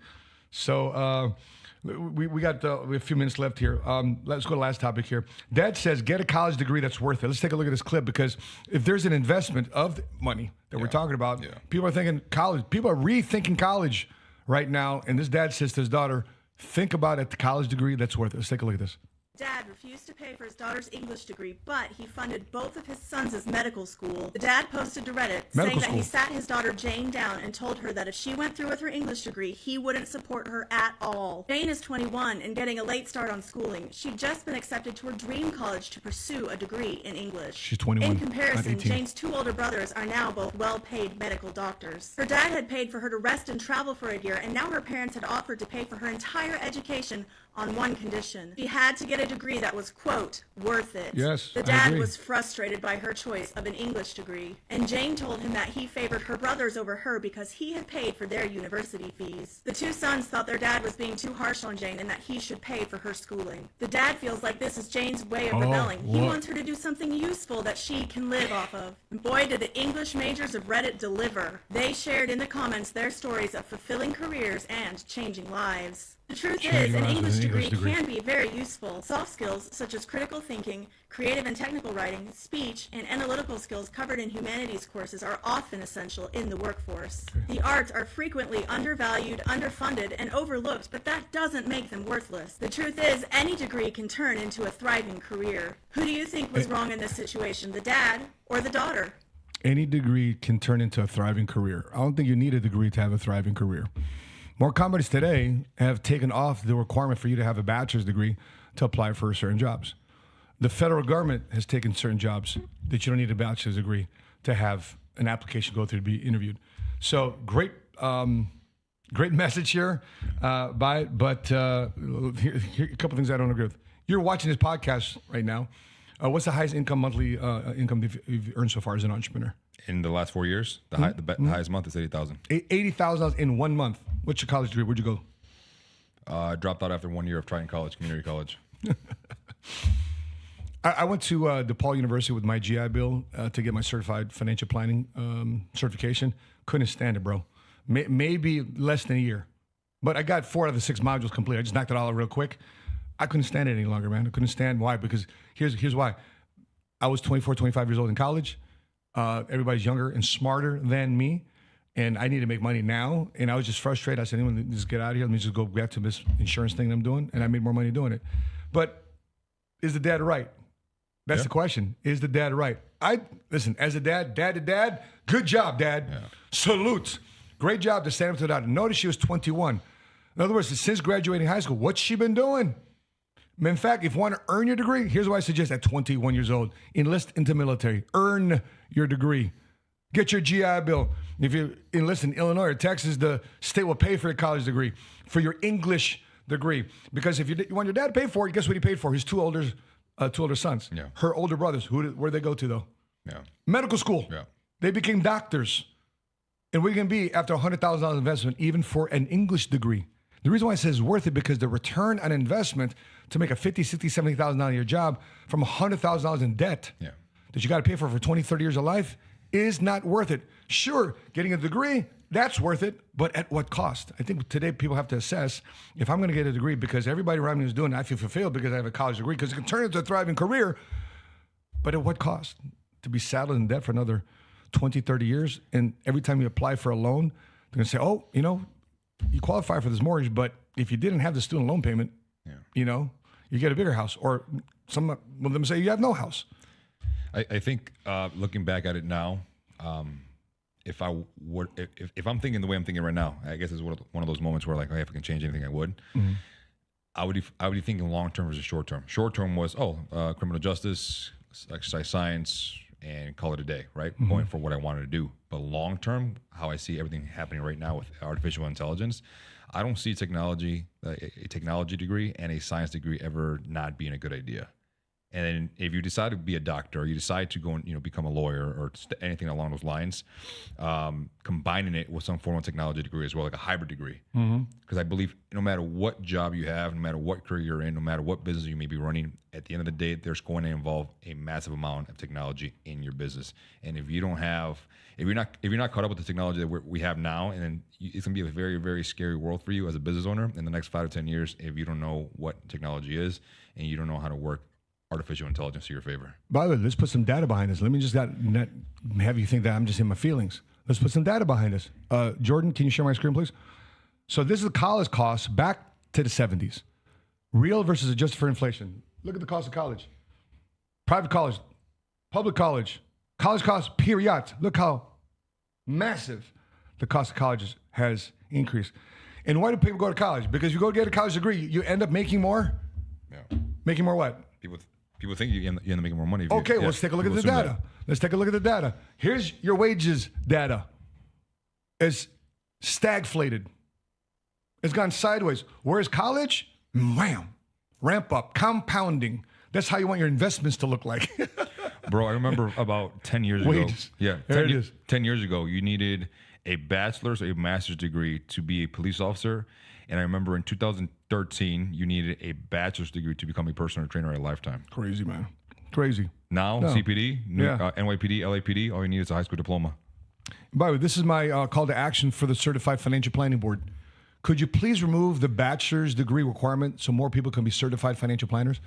So we have a few minutes left here. Let's go to the last topic here. Dad says, get a college degree that's worth it. Let's take a look at this clip, because if there's an investment of money that we're talking about, people are thinking college. People are rethinking college right now. And this dad says to his daughter, think about it, the college degree that's worth it. Let's take a look at this. Dad refused to pay for his daughter's English degree, but he funded both of his sons' medical school. The dad posted to Reddit saying that he sat his daughter Jane down and told her that if she went through with her English degree, he wouldn't support her at all. Jane is 21 and getting a late start on schooling. She'd just been accepted to her dream college to pursue a degree in English. She's 21. In comparison, Jane's 2 older brothers are now both well-paid medical doctors. Her dad had paid for her to rest and travel for a year, and now her parents had offered to pay for her entire education on one condition. She had to get a degree that was, quote, worth it. Yes, the dad was frustrated by her choice of an English degree, and Jane told him that he favored her brothers over her because he had paid for their university fees. The 2 sons thought their dad was being too harsh on Jane and that he should pay for her schooling. The dad feels like this is Jane's way of rebelling. He wants her to do something useful that she can live off of. And boy, did the English majors of Reddit deliver. They shared in the comments their stories of fulfilling careers and changing lives. The truth is, an English degree can be very useful. Soft skills such as critical thinking, creative and technical writing, speech, and analytical skills covered in humanities courses are often essential in the workforce. The arts are frequently undervalued, underfunded, and overlooked, but that doesn't make them worthless. The truth is, any degree can turn into a thriving career. Who do you think was wrong in this situation, the dad or the daughter? Any degree can turn into a thriving career. I don't think you need a degree to have a thriving career. More companies today have taken off the requirement for you to have a bachelor's degree to apply for certain jobs. The federal government has taken certain jobs that you don't need a bachelor's degree to have an application go through to be interviewed. So great message here, but here a couple things I don't agree with. You're watching this podcast right now. What's the highest monthly income you've earned so far as an entrepreneur? In the last 4 years, the highest month is $80,000. $80,000 in 1 month. What's your college degree? Where'd you go? I dropped out after 1 year of trying college, community college. I went to DePaul University with my GI Bill to get my certified financial planning certification. Couldn't stand it, bro. Maybe less than a year. But I got 4 out of the 6 modules complete. I just knocked it all out real quick. I couldn't stand it any longer, man. I couldn't stand. Why? Because here's why. I was 24, 25 years old in college. Everybody's younger and smarter than me. And I need to make money now. And I was just frustrated. I said, let me just get out of here. Let me just go back to this insurance thing that I'm doing. And I made more money doing it. But is the dad right? That's the question. Is the dad right? Listen, as a dad to dad, good job, Dad. Yeah. Salute. Great job to stand up to that. Notice she was 21. In other words, since graduating high school, what's she been doing? In fact, if you want to earn your degree, here's what I suggest at 21 years old. Enlist into military. Earn your degree. Get your GI Bill. If you enlist in Illinois or Texas, the state will pay for your college degree, for your English degree. Because if you want your dad to pay for it, guess what he paid for? His two older sons. Yeah. Her older brothers. Where'd they go to, though? Yeah. Medical school. Yeah. They became doctors. And we can be after $100,000 investment, even for an English degree. The reason why I say it's worth it because the return on investment to make a $50,000, $60,000, $70,000 a year job from $100,000 in debt that you got to pay for 20, 30 years of life is not worth it. Sure, getting a degree, that's worth it, but at what cost? I think today people have to assess, if I'm going to get a degree because everybody around me is doing it, I feel fulfilled because I have a college degree, because it can turn into a thriving career, but at what cost? To be saddled in debt for another 20, 30 years, and every time you apply for a loan, they're going to say, oh, you know, you qualify for this mortgage, but if you didn't have the student loan payment, you know, you get a bigger house. Or some of them say you have no house. I think looking back at it now, if I'm thinking the way I'm thinking right now, I guess it's one of those moments where, like, hey, if I can change anything, I would. Mm-hmm. I would be thinking long term versus short term. Short term was criminal justice, exercise science, and call it a day, right? Mm-hmm. Going for what I wanted to do. But long term, how I see everything happening right now with artificial intelligence, I don't see technology, a technology degree and a science degree ever not being a good idea. And then if you decide to be a doctor, or you decide to go and, you know, become a lawyer or anything along those lines, combining it with some form of technology degree as well, like a hybrid degree. Because I believe no matter what job you have, no matter what career you're in, no matter what business you may be running, at the end of the day, there's going to involve a massive amount of technology in your business. And if you're not caught up with the technology that we have now, and then it's going to be a very, very scary world for you as a business owner in the next 5 to 10 years if you don't know what technology is and you don't know how to work artificial intelligence to your favor. By the way, let's put some data behind this. Let me just not have you think that I'm just in my feelings. Let's put some data behind this. Jordan, can you share my screen, please? So this is the college costs back to the 70s. Real versus adjusted for inflation. Look at the cost of college. Private college, public college costs, period. Look how massive the cost of college has increased. And why do people go to college? Because you go get a college degree, you end up making more? Yeah. Making more what? People think you end up making more money. Okay, well, let's take a look at the data. Let's take a look at the data. Here's your wages data. It's stagflated. It's gone sideways. Whereas college, wham, ramp up, compounding. That's how you want your investments to look like. Bro, I remember about 10 years ago. Wages. Yeah, There it is. 10 years ago, you needed a bachelor's or a master's degree to be a police officer. And I remember in 2013, you needed a bachelor's degree to become a personal trainer at Lifetime. Crazy, man. Crazy. Now, CPD, NYPD, LAPD, all you need is a high school diploma. By the way, this is my call to action for the Certified Financial Planning Board. Could you please remove the bachelor's degree requirement so more people can be certified financial planners?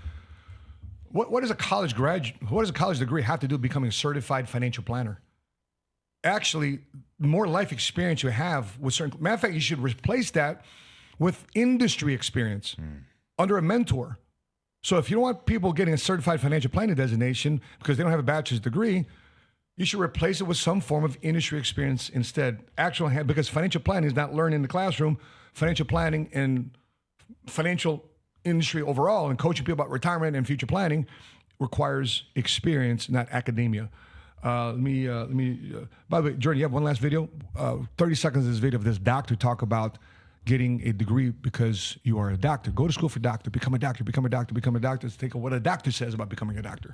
What does a college degree have to do with becoming a certified financial planner? Actually, the more life experience you have with certain, matter of fact, you should replace that with industry experience under a mentor. So if you don't want people getting a certified financial planning designation because they don't have a bachelor's degree, you should replace it with some form of industry experience instead. Because financial planning is not learned in the classroom. Financial planning and financial industry overall and coaching people about retirement and future planning requires experience, not academia. By the way, Jordan, you have one last video? 30 seconds of this video of this doctor talk about getting a degree because you are a doctor. Go to school for doctor, become a doctor, become a doctor, become a doctor. Let's take what a doctor says about becoming a doctor.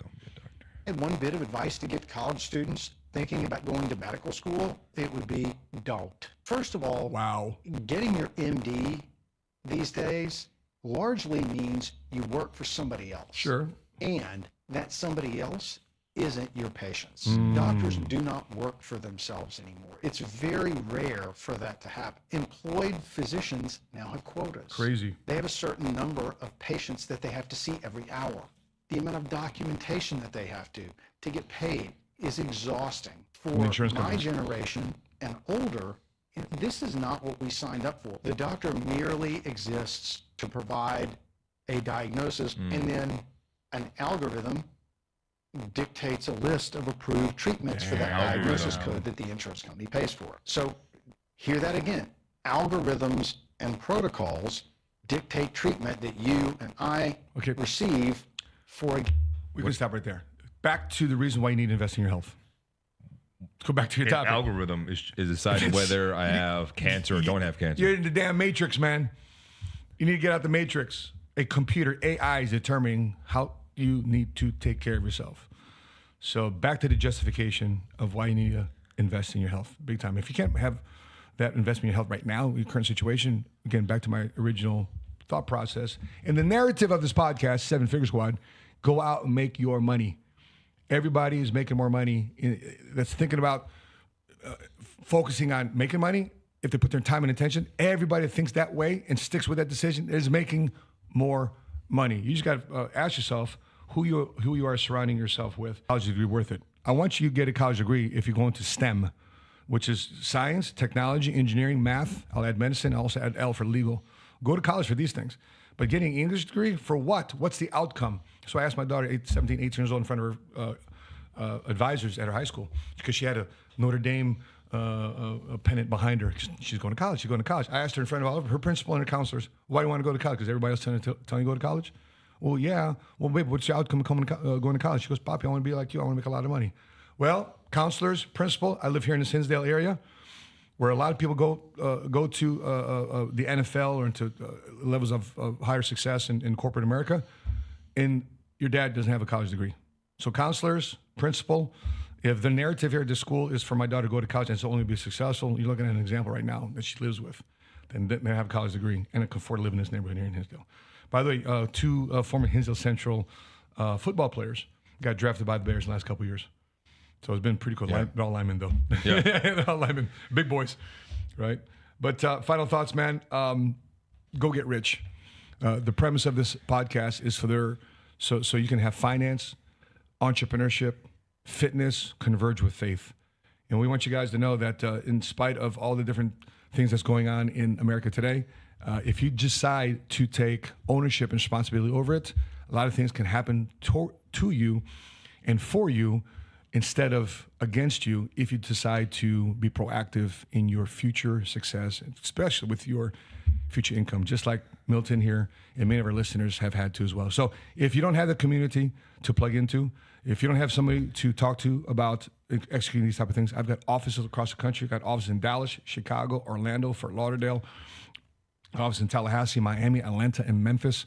And one bit of advice to give college students thinking about going to medical school, it would be don't. First of all, getting your MD these days largely means you work for somebody else. Sure. And that somebody else isn't your patients. Doctors do not work for themselves anymore. It's very rare for that to happen. Employed physicians now have quotas. Crazy. They have a certain number of patients that they have to see every hour. The amount of documentation that they have to get paid is exhausting. For my generation and older, this is not what we signed up for. The doctor merely exists to provide a diagnosis, and then an algorithm dictates a list of approved treatments for that diagnosis code that the insurance company pays for. So hear that again. Algorithms and protocols dictate treatment that you and I receive for a... We can stop right there. Back to the reason why you need to invest in your health. Let's go back to your topic. An algorithm is deciding whether I have cancer or don't have cancer. You're in the damn matrix, man. You need to get out the matrix. A computer, AI, is determining how you need to take care of yourself. So back to the justification of why you need to invest in your health big time. If you can't have that investment in your health right now, your current situation, again, back to my original thought process. In the narrative of this podcast, 7 Figure Squad, go out and make your money. Everybody is making more money that's thinking about focusing on making money. If they put their time and attention, everybody that thinks that way and sticks with that decision is making more money. You just got to ask yourself who you are surrounding yourself with. College degree worth it? I want you to get a college degree if you go into STEM, which is science, technology, engineering, math. I'll add medicine. I'll also add L for legal. Go to college for these things. But getting an English degree, for what? What's the outcome? So I asked my daughter, 17, 18 years old, in front of her advisors at her high school, because she had a Notre Dame a pennant behind her. She's going to college. She's going to college. I asked her in front of all of her principal and her counselors, why do you want to go to college? Because everybody else telling you to go to college? Well, yeah. Well, babe, what's your outcome of going to college? She goes, Poppy, I want to be like you. I want to make a lot of money. Well, counselors, principal, I live here in the Hinsdale area, where a lot of people go to the NFL or into levels of higher success in corporate America, and your dad doesn't have a college degree. So counselors, principal, if the narrative here at this school is for my daughter to go to college and it's only be successful, you're looking at an example right now that she lives with, then they have a college degree and can afford to live in this neighborhood here in Hinsdale. By the way, two former Hinsdale Central football players got drafted by the Bears in the last couple of years. So it's been pretty cool. Yeah. They're all linemen, though. Yeah. They're all linemen. Big boys, right? But final thoughts, man. Go get rich. The premise of this podcast is so you can have finance, entrepreneurship, fitness converge with faith. And we want you guys to know that in spite of all the different things that's going on in America today, if you decide to take ownership and responsibility over it, a lot of things can happen to you and for you instead of against you if you decide to be proactive in your future success, especially with your future income, just like Milton here and many of our listeners have had to as well. So if you don't have the community to plug into, if you don't have somebody to talk to about executing these type of things, I've got offices across the country. I've got offices in Dallas, Chicago, Orlando, Fort Lauderdale, offices in Tallahassee, Miami, Atlanta, and Memphis.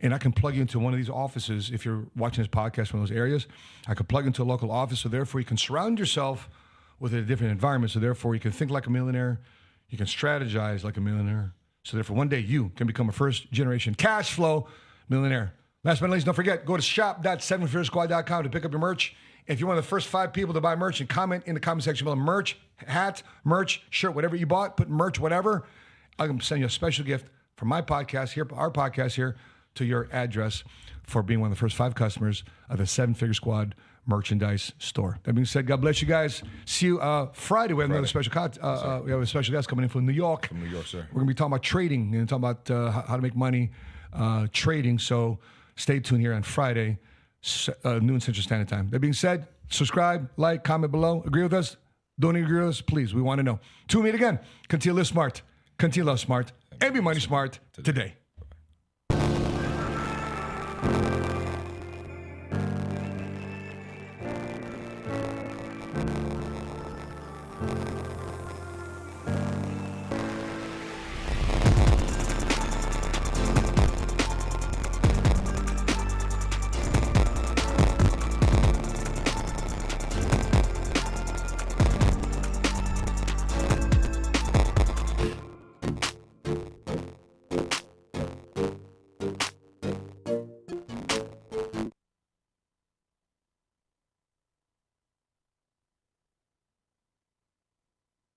And I can plug you into one of these offices if you're watching this podcast from those areas. I can plug into a local office, so therefore you can surround yourself with a different environment. So therefore you can think like a millionaire, you can strategize like a millionaire. So therefore one day you can become a first-generation cash flow millionaire. Last but not least, don't forget, go to shop.7figuresquad.com to pick up your merch. If you're one of the first 5 people to buy merch, and comment in the comment section below, merch, hat, merch, shirt, whatever you bought, put merch, whatever. I'm going to send you a special gift from my podcast here, our podcast here, to your address for being one of the first 5 customers of the 7 Figure Squad merchandise store. That being said, God bless you guys. See you Friday. We have another special we have a special guest coming in from New York. From New York, sir. We're going to be talking about trading and talking about how to make money trading. So stay tuned here on Friday, noon Central Standard Time. That being said, subscribe, like, comment below. Agree with us? Don't agree with us? Please, we want to know. Till we meet again. Continue to live smart. Continue to love smart. And be money smart today.